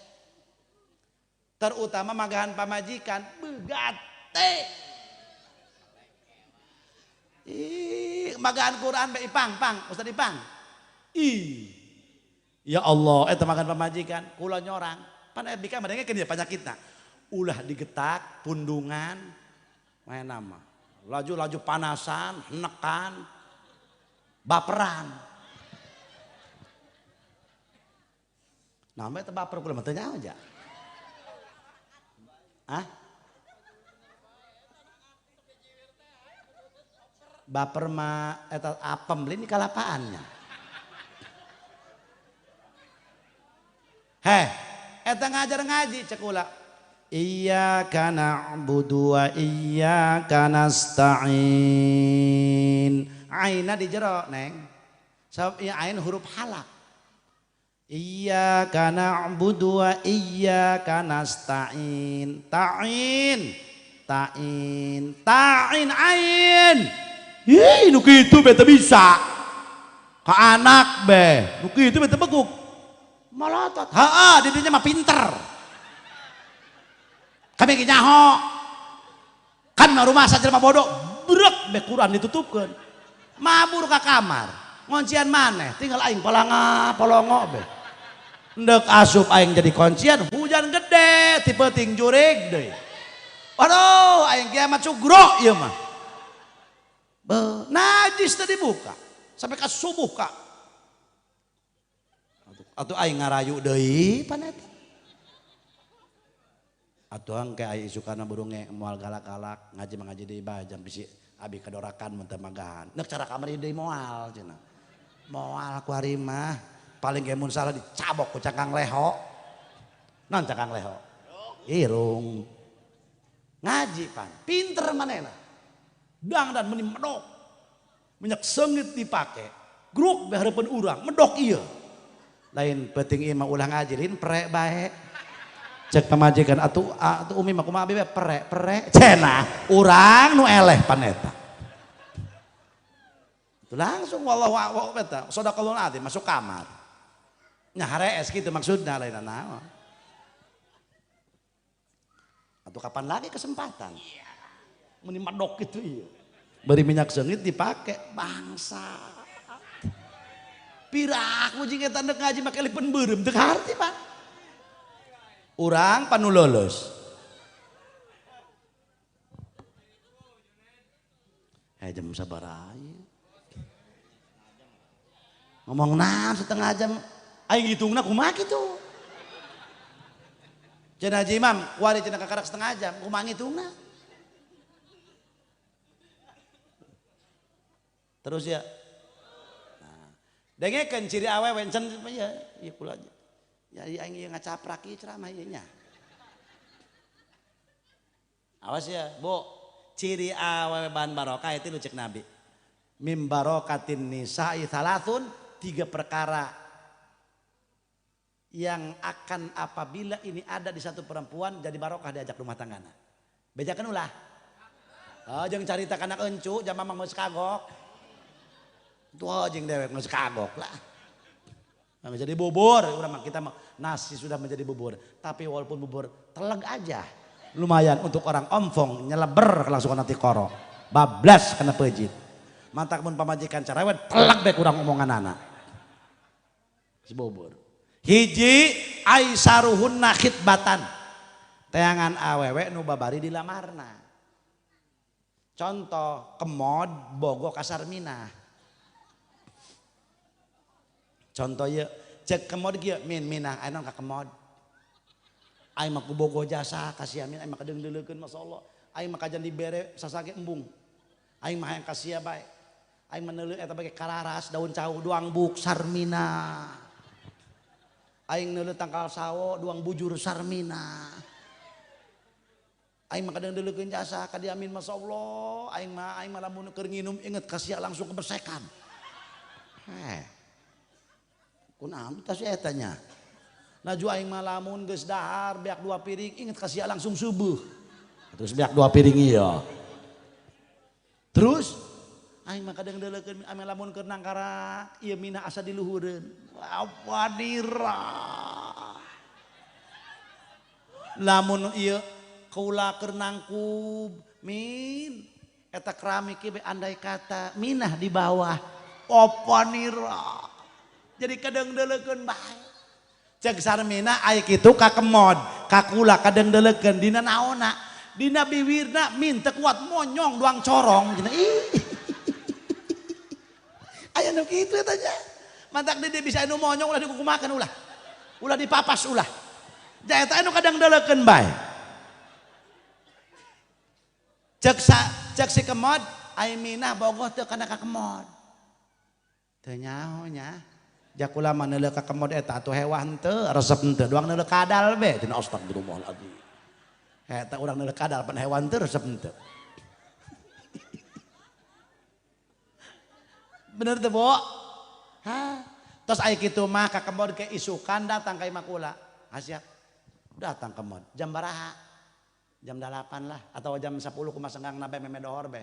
Speaker 1: Terutama magahan pamajikan begate. Ih, magahan Quran be Ipang, Ustaz Ipang. Ih. Ya Allah, eta magan pamajikan, kula nyorang. Pan bika madengekeun ieu panyakitna. Ulah digetak, pundungan, main nama. Laju panasan, nekan, baperan. Nama eta baper kula mah teu nyaho aja. Hah? Baper mah eta apem lini kalapaannya. Heh, eta ngajar ngaji cek ulah. Iyyaka na'budu wa iyyaka nasta'in. Aina di jero, Neng. Sabab ieu ain huruf halak. Iyyaka na'budu wa iyyaka nasta'in. Ta'in. Ta'in. Ta'in ain. Ih, nu kitu beta bisa. Ka anak be. Nu kitu beta beguk. Malotot. Heeh, didinya mah pinter. Kami ge nyaho. Kan rumah saja mah bodoh. Brek be Quran ditutupkeun. Mabur ka kamar. Ngoncian maneh, tinggal aing polongo be. Ndek asup aing jadi kuncian, hujan gede, tipe ting jurig deui. Waduh, aing kiamat sugro ieu mah. Najis tadi dibuka sampai ke subuh kak. Atuh aing ngarayu deui paneta. Atuh angke aing sukana burunge moal galak-galak ngaji deui bajam bisi abi kadorakan mun teu magahan. Neuk cara kamari deui moal cenah. Moal ku hari mah paling ge mun salah dicabok ku cangkang leho. Non cangkang leho. Irung. Ngaji pan, pinter manehna. Dang dan meni medok. Minyak sengit dipake. Gruk behareupeun urang, medok ieu. Lain penting ieu mah ulah ngaji lain prek bae. Cek pamajikan atuh umi mah kumaha bebe prek cenah urang nu eleh paneta. Langsung wallahu a'lam eta sodaqallahu azim masuk kamar. Nya harees kitu maksudna lain naon. Atuh kapan lagi kesempatan? Meni medok kitu ieu. Beri minyak sengit dipake bangsa. Pirak mujing eta neuk ngaji make lipeun beureum teu harti Pak. Urang panu leuleus. Jam sabaraha ieu? Ngomong naon setengah jam aing hitungna kumaha kitu. Cenah Haji Imam, kuari cenah kakarak setengah jam, kumaha ngitungna? Terus ya. Nah, dengekeun ciri awewe encen ya, ieu kula. Ya aing ieu ngacaprak ieu ceramah ieu nya. Awas ya, Bu. Ciri awewe bahan barokah itu lu cek Nabi. Mim barokatin nisa'i salatsun, 3 perkara yang akan apabila ini ada di satu perempuan jadi barokah diajak rumah tanggana. Bejakeun ulah. Oh, jeung carita kana encu jam mamang geus kagok. Tuh jeung dewek geus kagok lah. Nah, menjadi bubur, urang kita nasi sudah menjadi bubur. Tapi walaupun bubur teleg aja. Lumayan untuk orang omfong nyeleber kelangsungan nanti koro. Bablas kena pejit. Mantak mun pamajikan cerewet teleg bae kurang omongan anak. Bubur. Hiji aisaruhunna khitbatan. Teangan awewe nu babari dilamarna. Contoh kemod bogo kasar minah. Contoh ya cek kemod kieu minah anu ka kemod. Aing mah bogo jasa kasih amin aing mah kadeung-deuleukeun masyaallah. Aing mah kajan dibere sasage embung. Aing mah hayang kasih bae. Aing mah neuleuh eta bage kararas daun cau duang buk sarmina. Aing neuleuh tangkal sawo duang bujur sarmina. Aing mah kadeung-deuleukeun jasa ka diamin masyaallah. Aing mah lamun keur nginum inget kasih langsung kebersekan. Kunaon tas eta nya? Naju aing mah lamun geus dahar beak 2 piring inget kasih langsung subuh. Terus beak 2 piring ieu. Terus aing mah kadeung-deuleukeun ame lamun keur nangkara ieu minah asa diluhureun. Apa dira. Lamun ieu kaula keur nangkub min eta keramik be andai kata minah di bawah. Apa nira. Jadi kadeung-deuleukeun bae. Cek sarmina aya kitu ka kemod, ka kula kadeung-deuleukeun dina naonna? Dina biwirna min teu kuat monyong doang corong cenah. Aya nu kitu eta nya. Mantak dia bisa anu monyong ulah dikukumakeun ulah. Ulah dipapas ulah. Da eta anu kadeung-deuleukeun bae. Cek si kemod aya minah bogoh teu kana ka kemod. Teu nyaho nya. Jakula mah neuleuh ka kemod eta atuh hewan teu resep teu doang neuleuh kadal be cenah astagfirullahaladzim. Eta urang neuleuh kadal pan hewan teu resep teu. Bener teu, Bo? Hah? Terus aya kitu mah ka kemod ke isukan datang ka imah kula. Siap. Datang kemod. Jam baraha? Jam 8 lah atau jam 10 kumaha senggang nabe meme dohor be.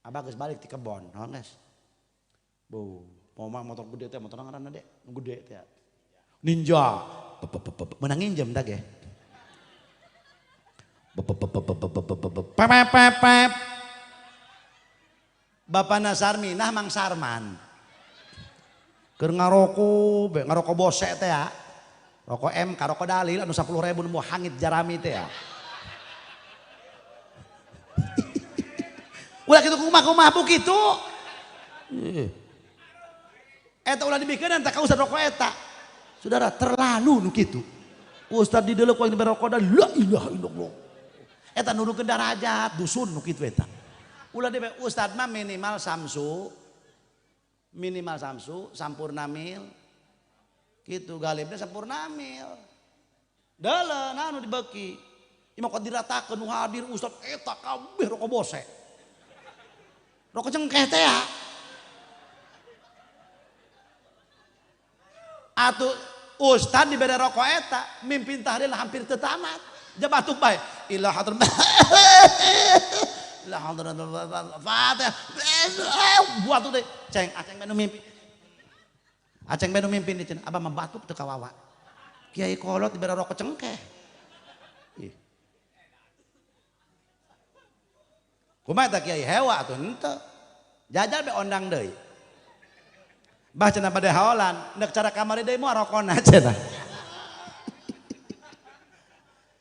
Speaker 1: Abah geus balik ti kebon, naon geus. Bu, motor gede teh, motor ngaranna dek, gede teh. Ninja. Menang injem dah ge. Pep. Bapana Sarminah Mang Sarman. Keur ngaroko bose teh ya. Rokok MK, rokok Dalil anu 10.000 nu hangit jarami teh ya. Ulah kitu kumaha bu kitu. Eta ulah dibikeun teh ka ustad rokok eta. Saudara terlalu nu kitu. Ustad di deuleu ku dibere rokok Dalil, la ilaha illallah. Eta nurukeun darajat dusun nu kitu eta. Ulah dibere ustad mah minimal samsu, sampurna mil. Gitu galibnya sampurna mil. Dalam anu dibeki. Imah kok diratakeun nu hadir ustad eta kabeh rokok bose. Rokok cengkeh teh ya. Atuh ustad dibere rokok eta, mimpin tahlil hampir teu tamat. Jabatuk bae. Ila hadrat. Ila hadrat Fatih. Buat tuh deh. Ceng, aceng menu mimpi. Aceng menu mimpin di cenah. Abah mah batuk teu kawawa. Kiai kolot dibere rokok cengkeh. Kumaha eta kiai hewa atuh henteu. Jajal be ondang deui. Bah cenah bade haolan, neuk cara kamari deui moal rokona cenah.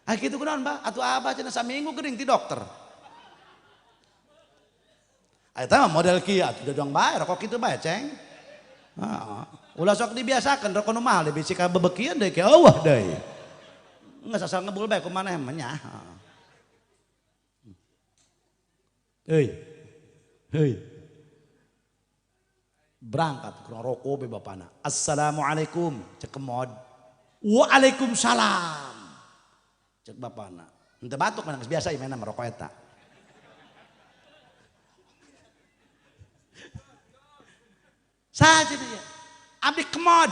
Speaker 1: Ah kitu kunaon Mbah? Atuh abah cenah saminggu geuning ti dokter. Eta mah model kieu atuh dodong bae rokok kitu bae ceng. Heeh. Ulah sok dibiasakeun rokok nu mahal bisi ka bebekieun deui ke eueuh deui. Geus asal ngebul bae kumaneh mah nya. Hei. Berangkat ke rokok be bapana. Assalamualaikum cek kemod. Waalaikumsalam cek bapana. Henteu batuk mah geus biasa ieu mah rokok eta. Saja dia. Abdi kemod.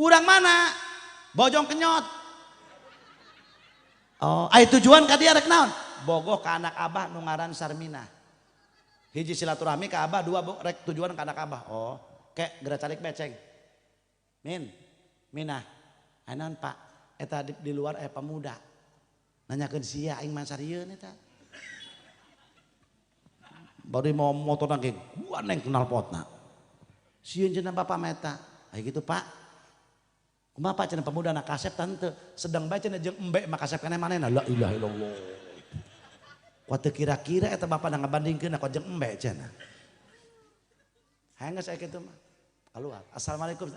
Speaker 1: Urang mana? Bojong kenyot. Oh, ai tujuan ka dia rek naon? Bogoh ka anak abah nu ngaran Sarminah. Hiji silaturahmi ka abah, dua rek tujuan ka anak abah. Oh, kek geura calik beceng. Minah. Ainaon Pak? Eta di luar pemuda. Nanyakeun sia aing mah sarieun eta. Bari mau motor nang gua neng kenal potna. Sieun cenah bapak meta. Aya gitu Pak. Kumaha Pak cenah pemuda na kasep tante sedang bae cenah jeung embe mah kasep keneh manehna. La ilaha illallah. Kuat kira-kira eta bapak na ngabandingkeun ka jeung embe cenah. Hayang geus aya kitu mah. Keluar. Assalamualaikum.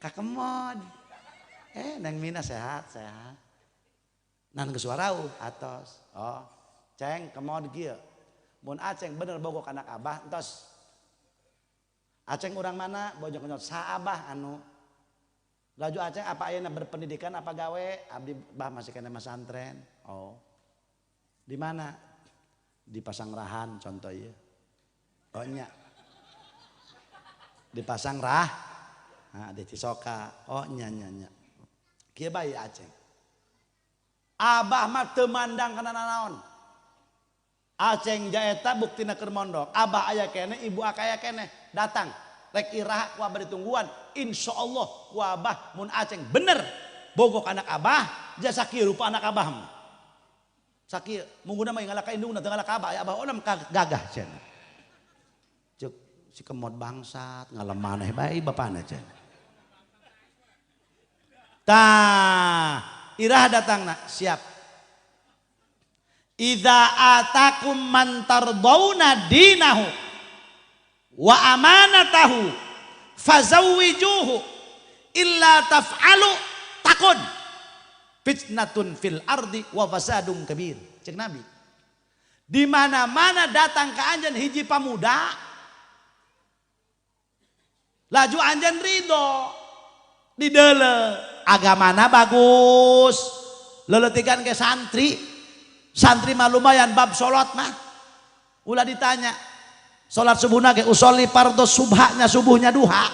Speaker 1: Ka Kemod. Neng Mina sehat. Nan geus warau atos. Oh, ceng Kemod kieu. Mun aceng bener bogoh anak abah entos. Aceng urang mana bojong kenyot sa abah anu laju aceng apa ayeuna berpendidikan apa gawe abdi bah masih kena masantren. Oh di mana di Pasangrahan contoh ya. Oh nya di Pasangrah nah, di Cisoka. Oh nya kieu bae aceng abah mah teu mandang kana naon. Aceng jaeta buktina keur mondok. Abah aya kene, ibu aya kene. Datang. Rek iraha ku abah ditungguan. Insyaallah ku abah mun aceng bener bogok anak abah, jasa kieu rupa anak abah mah. Sakieu mungguna mah ngalaka indungna teu ngalaka abah, abah onam gagah cenah. Cuk si Kemod bangsat ngalem maneh bae bapana cenah. Tah, iraha datangna, siap. Idza atakum man tardawna dinahu wa amanatahu fazawwijuhu illa taf'alu takun fitnatun fil ardi wa fasadun kabir. Cek Nabi. Di mana-mana datang ke anjeun hiji pamuda laju anjeun ridho di deuleu agamana bagus leuleutigan ke santri. Santri mah lumayan bab salat mah. Ulah ditanya. Salat subuhna ge usolli fardhu subhanya subuhnya duha.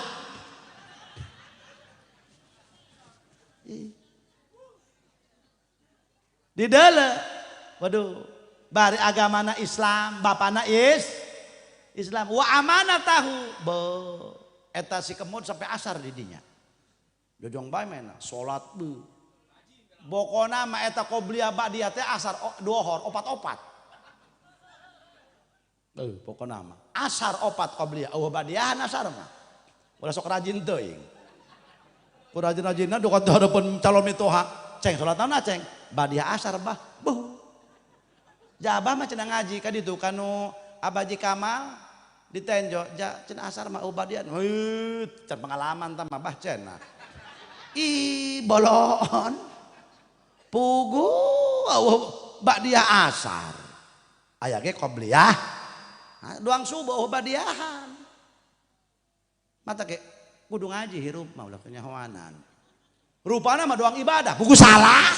Speaker 1: Di dele. Waduh. Bari agamana Islam, bapana Islam. Wa amanatahu. Be. Eta si kemud sampai asar didinya. Jojong bae mena salat be. Bokona mah eta qobliyah ba'diyah teh asar dohor opat-opat. Pokona mah asar opat qobliyah eueuh ba'diyah asar mah. Ulah sok rajin teuing. Ku rajin-rajinna duka teu harapan calon mitoha. Ceng salat naon ceng? Ba'diyah asar bah. Beuh. Jabah mah cenah ngaji ka ditu kanu Abaji Kamal ditenjo cenah asar mah eueuh ba'diyah. Heuh, can pengalaman tah mah bah cenah. Ih bolon pugu ba'diyah asar aya ge qobliyah doang subuh ba'diyahan mata ge kudu ngaji hirup mah ulah kenyahoanan rupana mah doang ibadah pugu salah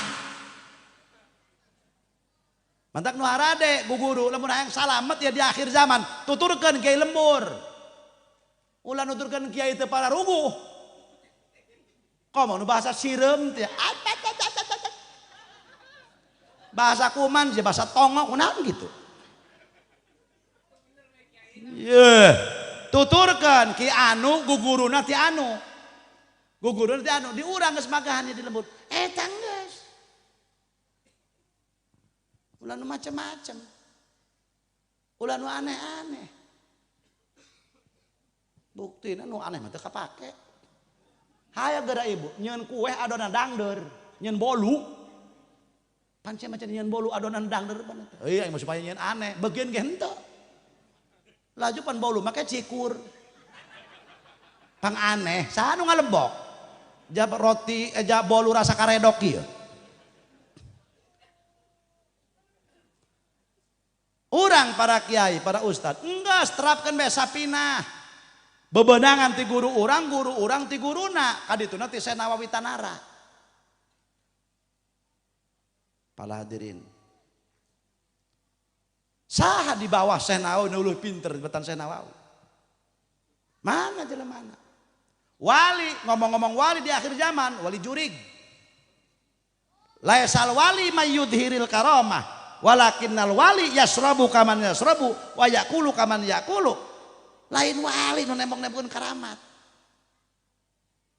Speaker 1: mantak nu harade guguru lamun hayang salamet ya di akhir zaman tuturkeun kiai lembur ulah nuturkeun kiai teu para ruguh komo nu bahasa sireum teh bahasa kuman sih bahasa tongok kunaon gitu. Ye, tuturkan ki anu guguruna ti anu. Guguruna ti anu diurang geus magahannya di lembut. Eta geus. Ulah nu macem-macem. Ulah nu aneh-aneh. Buktina nu aneh mah teu kapake. Hayang gara ibu nyeun kue adonan dangdeur, nyeun bolu. Pancen macam nyeun bolu adonan dangdeur pan eta. Iya mah supaya nyeun aneh, bagian ge henteu. Laju pan bolu make cikur. Pang aneh, saha nu ngalembok? Jab roti jab bolu rasa karedok ieu. Urang para kiai, para ustad, enggas terapkeun bae sapinah. Bebenangan ti guru urang ti guruna kadituna ti Senawawi Tanara. Para hadirin. Saha di bawah Senawawi nu leuwih pinter betan Senawawi? Mana jelemana? Wali, ngomong-ngomong wali di akhir zaman, wali jurig. Laisal wali mayyudhiril karamah, walakinnal wali yasrabu kaman yasrabu wa yaqulu kaman yaqulu. Lain wali nu nembong-nembongkeun karamat.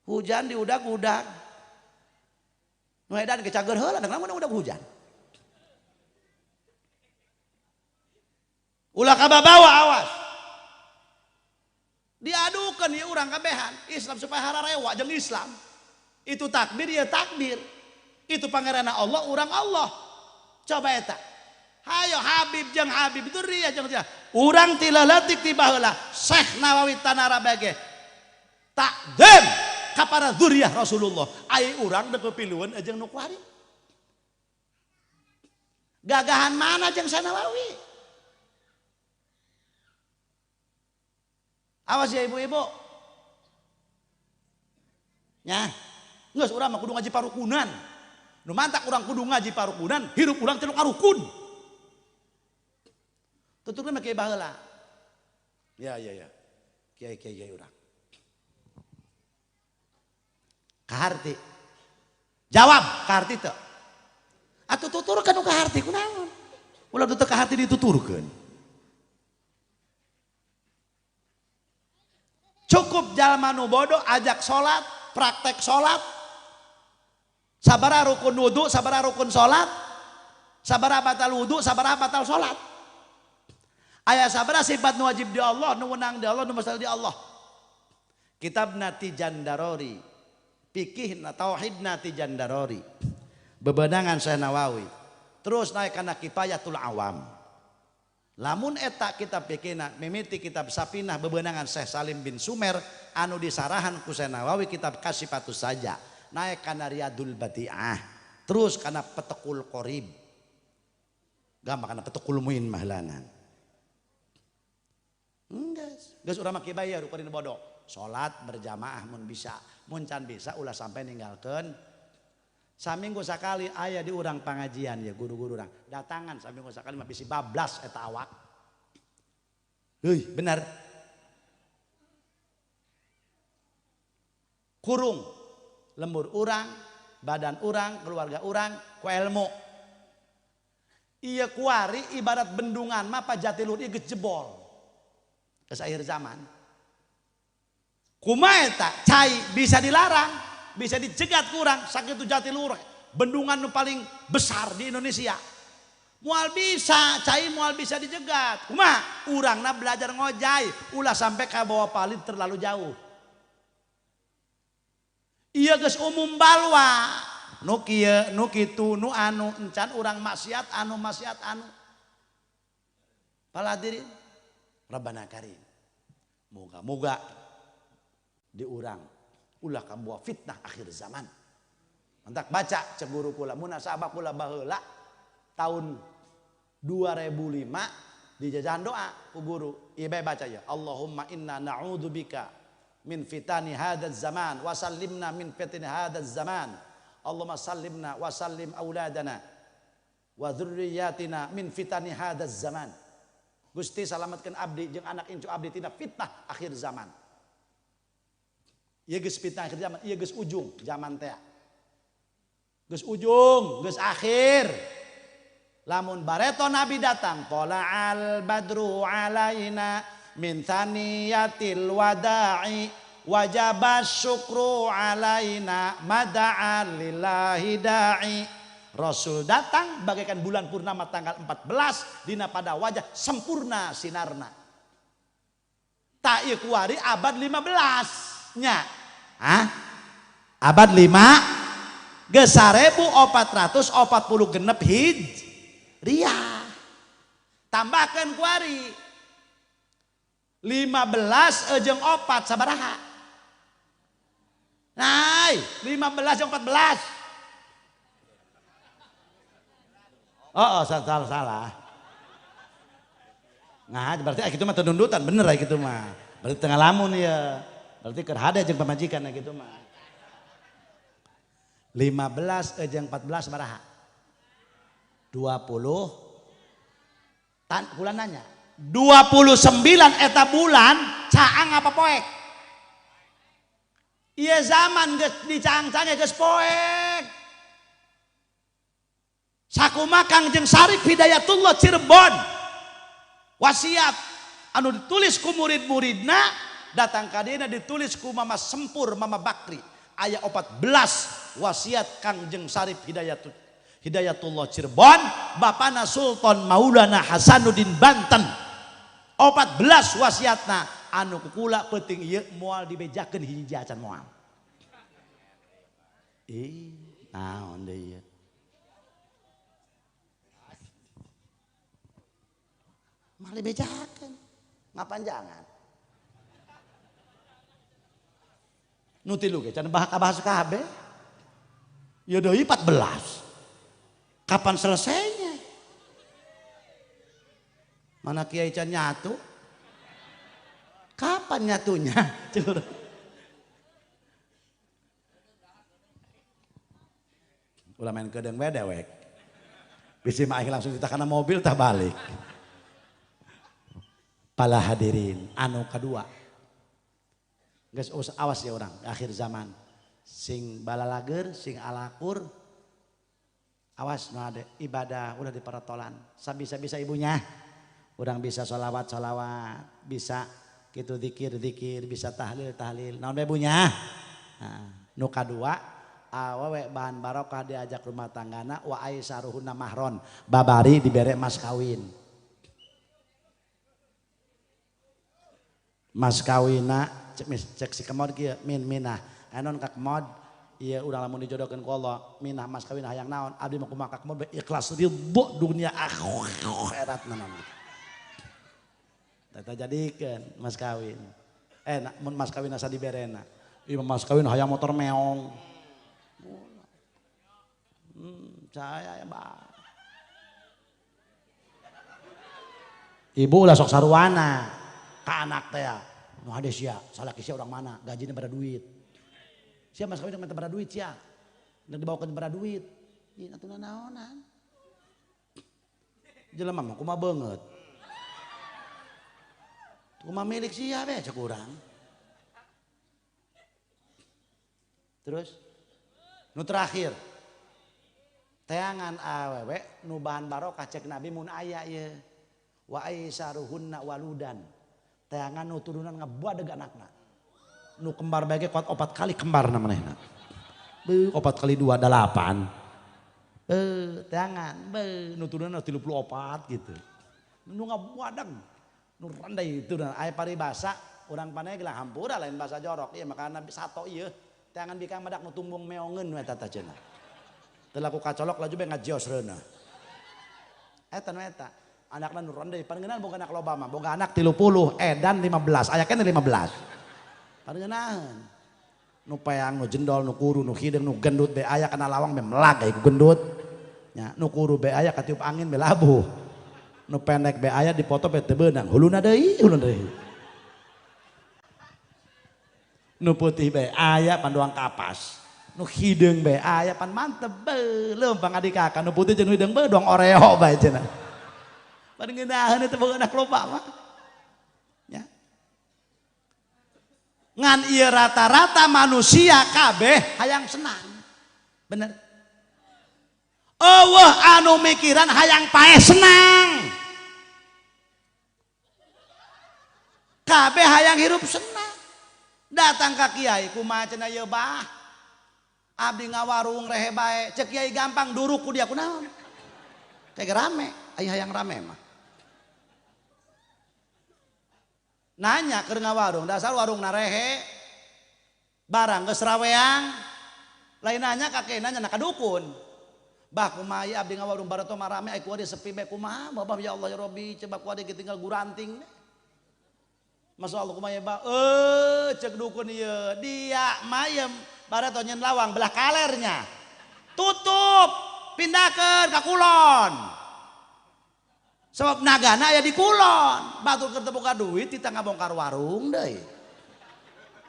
Speaker 1: Hujan di udag-udag. Nu edan ge cager heula da udag hujan. Ulah kababawa awas. Diadukeun ieu urang kabehan Islam supaya hararewa jeung Islam. Itu takbir ya takbir. Itu pangeranna Allah urang Allah. Coba eta. Hayo Habib jeung Habib itu ria jeung ria. Urang tilalatik ti baheula Syekh Nawawi Tanara bage takdim kepada zuriyah Rasulullah. Ai urang da kepilueun jeung nu kuari. Gagahan mana jeung Nawawi? Awas ya ibu-ibu. Nya, geus urang mah kudu ngaji parukunan. Nu mantak urang kudu ngaji parukunan, hirup urang teh nu karukun. Tuturkeun make baheula. Ya. Kiai urang. Kaharti. Jawab, kaharti teu. Atuh tuturkeun nu kaharti kunaon? Ulah teu kaharti dituturkeun. Cukup jalma nu bodoh ajak salat, praktek salat. Sabaraha rukun wudu, sabaraha rukun salat. Sabaraha batal wudu, sabaraha batal salat. Aya sabaraha sifat nu wajib di Allah, nu wenang di Allah, nu mustahil di Allah. Kitabna ti Jandarori, fikihna tauhidna ti Jandarori. Bebenangan Syekh Nawawi. Terus naik kana Kifayatul Awam. Lamun eta kitab fikihna mimiti kitab Sapinah bebenangan Syekh Salim bin Sumer anu disarahan ku Syekh Nawawi kitab Kasyifatus Saja. Naik kana Riyadul Badi'ah. Terus kana Petekul Qorib. Gampang kana Petekul Muin mahlanan. Geus urang mah kieu bae rupana bodoh. Salat berjamaah mun bisa, mun can bisa ulah sampai ninggalkeun. Saminggu sakali aya di urang pangajian ya guru-guru urang. Datangan saminggu sakali mah bisi bablas eta awak. Heuh, bener. Kurung lembur urang, badan urang, keluarga urang ku ilmu. Iya kuari ibarat bendungan mah pa Jatiluhur ieu geus jebol. Geus akhir zaman. Kumaha eta? Cai bisa dilarang, bisa dicegat kurang sakitu Jatiluhur. Bendungan nu paling besar di Indonesia. Mual bisa, cai mual bisa dijegat. Kumaha? Urangna belajar ngojai, ulah sampai ka bawah palit terlalu jauh. Iya geus umum balwa. Nu kieu, nu kitu, nu anu encan urang maksiat anu paladirin Rabbana Karim. Moga-moga di urang ulah kabuah fitnah akhir zaman. Mantak baca cek guru kula munasabah kula baheula tahun 2005 di jajahan doa ku guru. Ieu bae baca ya. Allahumma inna na'udzubika min fitani hadzal zaman wa sallimna min fitni hadzal zaman. Allahumma sallimna wa sallim auladana wa dzurriyyatina min fitani hadzal zaman. Gusti salamatkeun abdi jeung anak incu abdi tina fitnah akhir zaman. Ieu geus fitnah akhir zaman, ieu geus ujung zaman teh. Geus ujung, geus akhir. Lamun bareto Nabi datang, tala'al badru alaina min thaniyatil wada'i wajaba syukru alaina mada'a lillahi da'i. Rasul datang bagaikan bulan purnama tanggal 14 dina pada wajah sempurna sinarna. Ta ieu kuari abad 15 nya. Abad 5 geus 1440 genep hijriah. Tambahkeun kuari 15 jeung 4 sabaraha? Nah, 15 jeung 14. Oh, salah. Nah, berarti kitu mah tundundutan bener ya kitu mah. Berarti tengah lamun ya. Berarti keur hade jeung pamajikan kitu mah. 15 jeung 14 sabaraha? 20. Bulan nanya. 29 eta bulan caang apa poek? Iya zaman geus dicaang-caang geus poek. Sakumaha Kangjeng Sarif Hidayatullah Cirebon. Wasiat anu ditulis ku murid-muridna datang ka dieu ditulis ku Mama Sempur Mama Bakri. Aya 14 wasiat Kangjeng Sarif Hidayatullah Cirebon, bapana Sultan Maulana Hasanuddin Banten. 14 wasiatna anu kukula penting ieu moal dibejakeun hiji acan moal. Naon deui ieu? Moal dibejakeun. Ngapanjangan? Nu tilu ge can bahas kabeh. Ya deui 14. Kapan selesainya? Mana Kiai Can nyatu? Kapan nyatunya? Ulah main kedeng we dewek. Bisi mah langsung ditakana mobil tah balik. Pala hadirin anu kadua. Geus awas ya orang akhir zaman. Sing balalager, sing alakur. Awas no ada ibadah udah diparatolan. Sabisa-bisa ibunya. Urang bisa sholawat, bisa gitu zikir, bisa tahlil. Naon bae ibunya? Nu kadua awewe bahan barokah diajak rumah tanggana wa aisaruhunna mahron. Babari dibere mas kawin. Mas kawina cek si kemod kieu minah. Anon ka kemod ieu urang lamun dijodohkeun ku Allah minah mas kawin hayang naon abdi mah kumaha ka kemod ikhlas ridho dunia akhirat naon. Tata jadikeun mas kawin. Mun mas kawin asa diberena. Ieu mas kawin hayang motor meong. Saya ya, Mbak. Ibu ulah sok sarwana ka anak teh. Nu hade sia, salaki sia urang mana? Gajina bara duit. Sia mas kawin minta bara duit sia. Dan dibawakeun bara duit. Ieu natuna naonan? Jelema mah kumaha beungeut. Kumaha milik sia we cek urang. Terus nu terakhir teangan awewe nu bahan barokah cek Nabi mun aya ye wa aisaruhunna waludan teangan nu turunan ngabuadeg anakna nu kembar bage kuat 4 kali kembar manehna 4 kali 2 8 teangan nu turunan 34 gitu nu ngabuadeg nu randai itu dan aya paribasa urang paneh gelah hampura lain bahasa jorok ieu makana sato ieu teangan bikang madak nu tumbung meongeun eta teh cenah teu laku kacolok laju be ngajios reuna eta nu eta anakna nu randai paneunan boga anak loba mah boga anak 30 edan 15 aya keneh 15 paneunaheun nu peang nu jendol nu kuru nu hideung nu gendut be aya kana lawang be melag ku gendut nya nu kuru be aya katiup angin be labuh nu pendek be aya dipoto be teu beunang huluna deui nu putih be aya pandoang kapas nu hideung be aya pan mantep leumpang adik kakak nu putih jeung hideung be doang oreo bae cenah pan ngeunaheun teh boga anak loba mah nya ngan ieu rata-rata manusia kabeh hayang senang bener eueuh anu mikiran hayang pae senang kabeh hayang hirup senang datang ka kiai kumaha cenah ieu bah abdi ngawarung rehe bae cek kiai gampang duruk ku dia kunaon kayak rame aya hayang rame mah nanya keur ngawarung dasar warung narehe barang geus raweang lain nanya kakek nanya ka dukun bah kumaha ieu abdi ngawarung barato mah rame ai ku dia sepi bae kumaha babah ya Allah ya Rabbi coba ku dia tinggal guranting Masya Allah kumaha bah cek dukun ieu dia mayem barato nyen lawang belah kalernya tutup pindahkeun ka kulon sebab nagana aya di kulon batur keur teu boga duit kita ngabongkar warung deui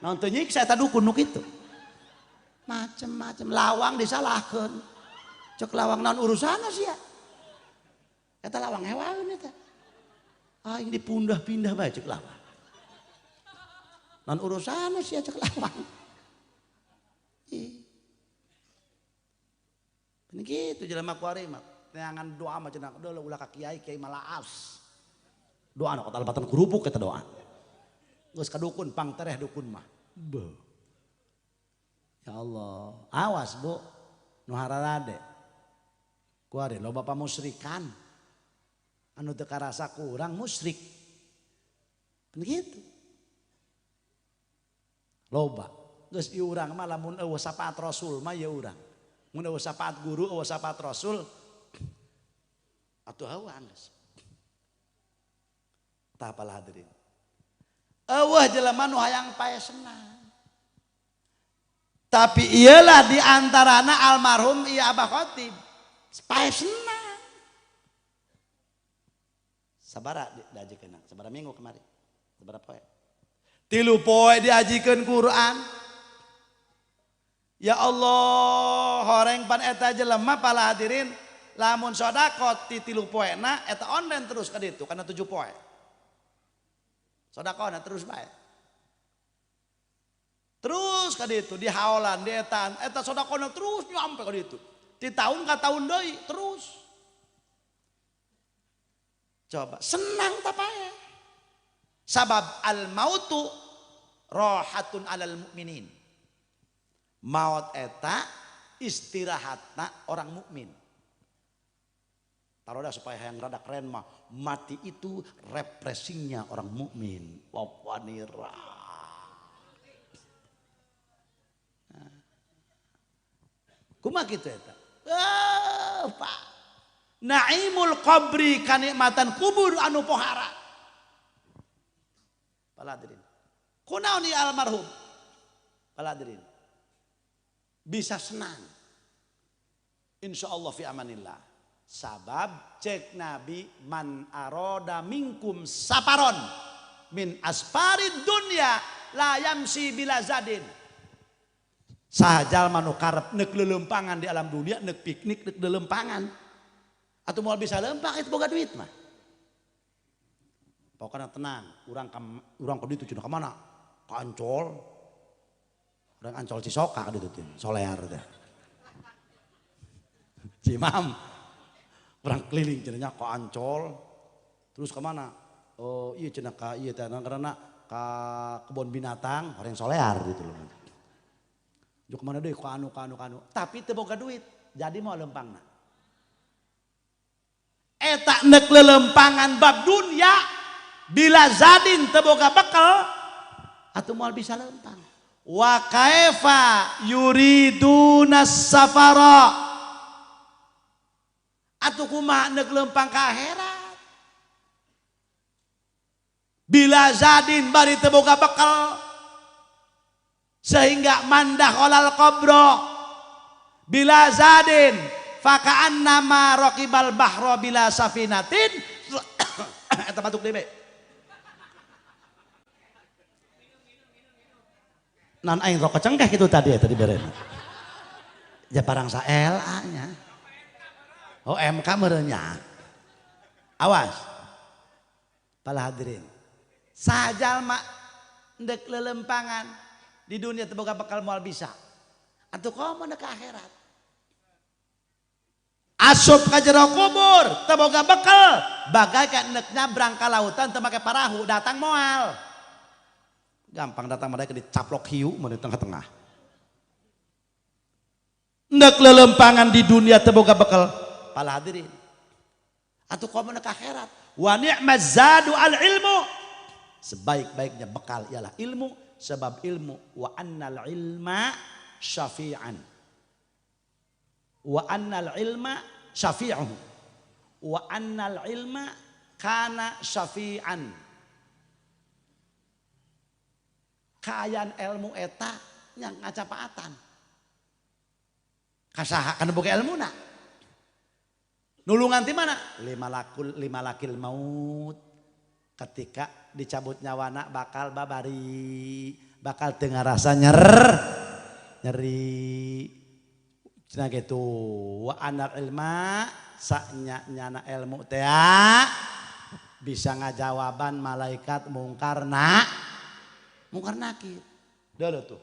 Speaker 1: naon teu nyiksa eta dukun nu kitu macem-macem lawang disalahkeun cek lawang naon urusanna sia eta lawang hewaeun eta aing dipundah-pindah bae cek lawang naon urusanna sia cek lawang ini gitu jelema kuari mah neangan doa mah cenah udah ulah ka kiai malaas doa na katalbatan kerupuk eta doa geus ka dukun pang tereh dukun mah beuh ya Allah awas Bu nu hararade kuari loba pamusyrikan anu teu karasa ku urang musyrik begitu loba geus ieu urang mah lamun eueuh sapaat Rasul mah ieu urang mun eueuh sapaat guru eueuh sapaat Rasul atuh heuang geus tah pala hadirin eueuh jelema nu hayang pae senang tapi iyalah di antarana almarhum ieu Abah Khotib pae senang sabara diajikeun sabara minggu kemari sabara poe 3 poe diajikeun Quran. Ya Allah, horeng pan eta jelema pala hadirin lamun sodakot ti 3 poena eta online terus ka ditu kana 7 poe. Sodakona terus bae. Terus ka ditu di haolan di eta sodakona terus nyampe ka ditu. Ti tahun ka tahun deui terus. Coba senang ta pae. Sabab al mautu rohatun alal mukminin. Maut eta istirahatna orang mukmin. Taruh dah supaya yang rada keren mah mati itu represinya orang mukmin. Wapanira. Kumaha kitu eta? Pak. Naimul qabri kanikmatan kubur anu pohara. Paladirin. Kunaon ieu almarhum? Paladirin. Bisa senang insya Allah fi amanillah sabab cek Nabi man aroda minkum saparon min asparid dunya la yamsi bila zadin sajal manu karep neuk lelempangan di alam dunia neuk piknik neuk lelempangan atau mau bisa lempang itu boga duit mah pokoknya tenang urang ka ditu cenah ka mana ka Ancol orang Ancol Cisoka gitu tuh, solear teh. si Imam orang keliling cenanya ke Ancol terus kemana oh iya cenah ka iya teh karena ke kebun binatang orang solear gitu loh juk kemana deh ke anu tapi teu boga duit jadi mau lempangna eta nek lelempangan bab dunya bila zadin teu boga bekal atuh moal bisa lempang wa kaifa yuriduna safara atuh kumaha nek lempang ka akhirat bila zadin bari teu boga bekal sehingga mandah olal qabro bila zadin faka'anna ma raqibal bahra bila safinatin eta batuk deui nan aing rokok cengkeh gitu tadi beren ya barang sa LA nya oh MK merenya awas para hadirin sajalma ndek lelempangan di dunia teu boga bakal moal bisa atuh komo ka akhirat asup ka jero kubur teu boga bekal bagaikan neuk nyabrang ka lautan teu make parahu datang moal gampang datang mereka dicaplok hiu mun di tengah-tengah neuk lelempangan di dunia teu boga bekal para hadirin atuh komo ka akhirat wa ni'maz zadu al ilmu sebaik-baiknya bekal ialah ilmu sebab ilmu wa annal ilma syafi'an wa annal ilma syafi'un wa annal ilma kana syafi'an kayan ilmu eta yang ngacapaatan kasaha kana boga ilmuna nulungan ti mana lima lakil maut ketika dicabut nyawana bakal babari bakal tengah rasa nyeri cenah gitu wa anal ilma saknya nyana ilmu teh bisa ngajawaban malaikat mungkar nakir dulu tuh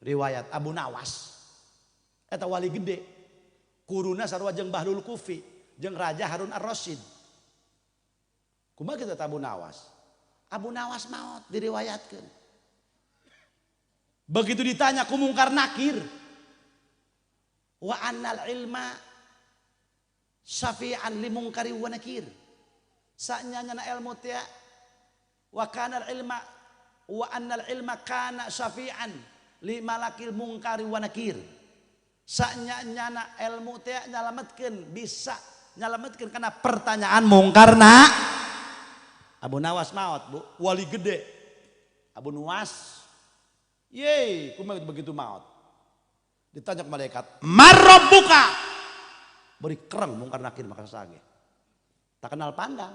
Speaker 1: riwayat Abu Nawas eta wali gede kuruna sarua jeung Bahlul Kufi jeung Raja Harun Ar-Rasyid kumaha kitu Abu Nawas maut diriwayatkan begitu ditanya ku mungkar nakir wa annal ilma syafi'an li mungkari wa nakir saknya nyana ilmu teh wa kana ilma wa annal ilma kana syafi'an li malakil mungkari wa nakir saknya nyana ilmu teh nyalametkeun bisa nyalametkeun kana pertanyaan mungkarna Abu Nawas maut bu wali gede Abu Nawas yeay kumaha begitu maut ditanya ke malaikat marrabbuka beri kereng mungkar nakir maka sage tak kenal pandang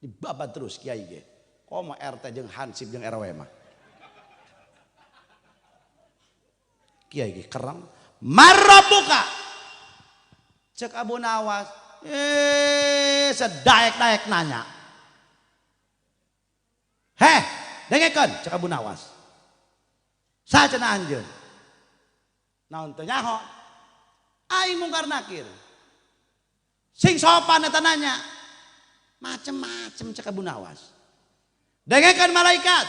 Speaker 1: dibabat terus kiai ge komo RT jeung hansip jeung RW mah kiai ge kereng marrabbuka cek Abu Nawas sedaek-daek nanya heh dengekeun cek Abu Nawas sacenah anjeun naon teh nyaho aing mungkar nakir sing sopan eta nanya macem-macem cek Abu Nawas dengekeun malaikat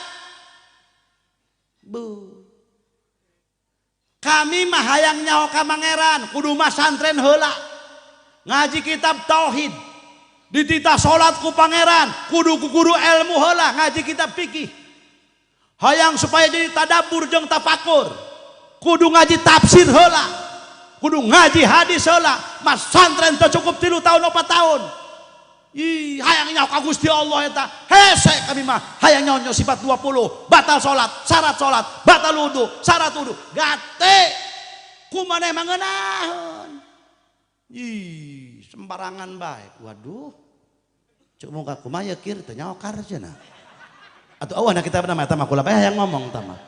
Speaker 1: bu kami mah hayang nyaho ka mangeran kudu mah santren heula ngaji kitab tauhid dititah salat ku pangeran kudu ku guru ilmu heula ngaji kitab fikih hayang supaya jadi tadabbur jeung tafakur kudu ngaji tafsir heula kudu ngaji hadis heula mas santren teu cukup 3 tahun 4 tahun ih hayang nyaho ka Gusti Allah eta hese kami mah hayang nyaho sifat 20 batal salat syarat salat batal wudu syarat wudu gate kumaneh mangeunahun ih sembarangan baik waduh cuk muka kumaha kir teh nyokar cenah atuh awana kita nama eta mah kula bae hayang ngomong tah mah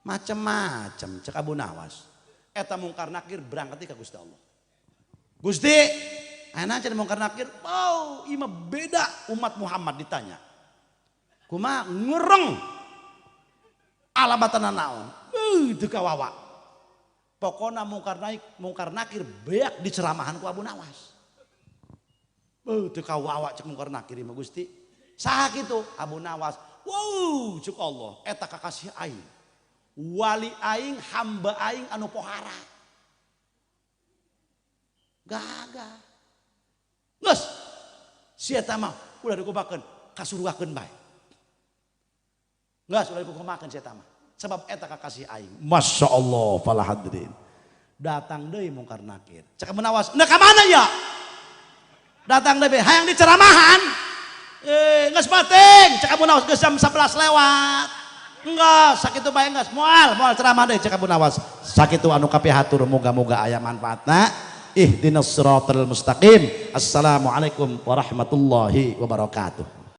Speaker 1: macem-macem cek Abu Nawas eta mungkar nakir berangkat ka Gusti Allah Gusti ana cenah mungkar nakir oh ieu mah beda umat Muhammad ditanya kumaha ngereng alamatana naon teu kawawa Pokoknya mungkar nakir beak di ceramahan ku Abu Nawas. Teu kawawa cek mungkar nakir mah Gusti. Saha kitu Abu Nawas. Wow, cuk Allah eta kakasih aing. Wali aing hamba aing anu pohara. Gagah. Geus. Si eta mah udah dikumakeun kasuruhakeun bae. Geus udah dikumakeun si eta mah. Sebab eta kakasih aing. Masya Allah fala hadirin. Datang deui mungkar nakir. Cek Abu Nawas, "Nah ka mana ya?" Datang deui hayang diceramahan. Geus penting. Cek Abu Nawas geus jam 11 lewat. Enggeus sakitu bae geus moal ceramah deui cek Abu Nawas. Sakitu anu kapihatur moga-moga aya manfaatna. Ihdinas siratal mustaqim. Assalamualaikum warahmatullahi wabarakatuh.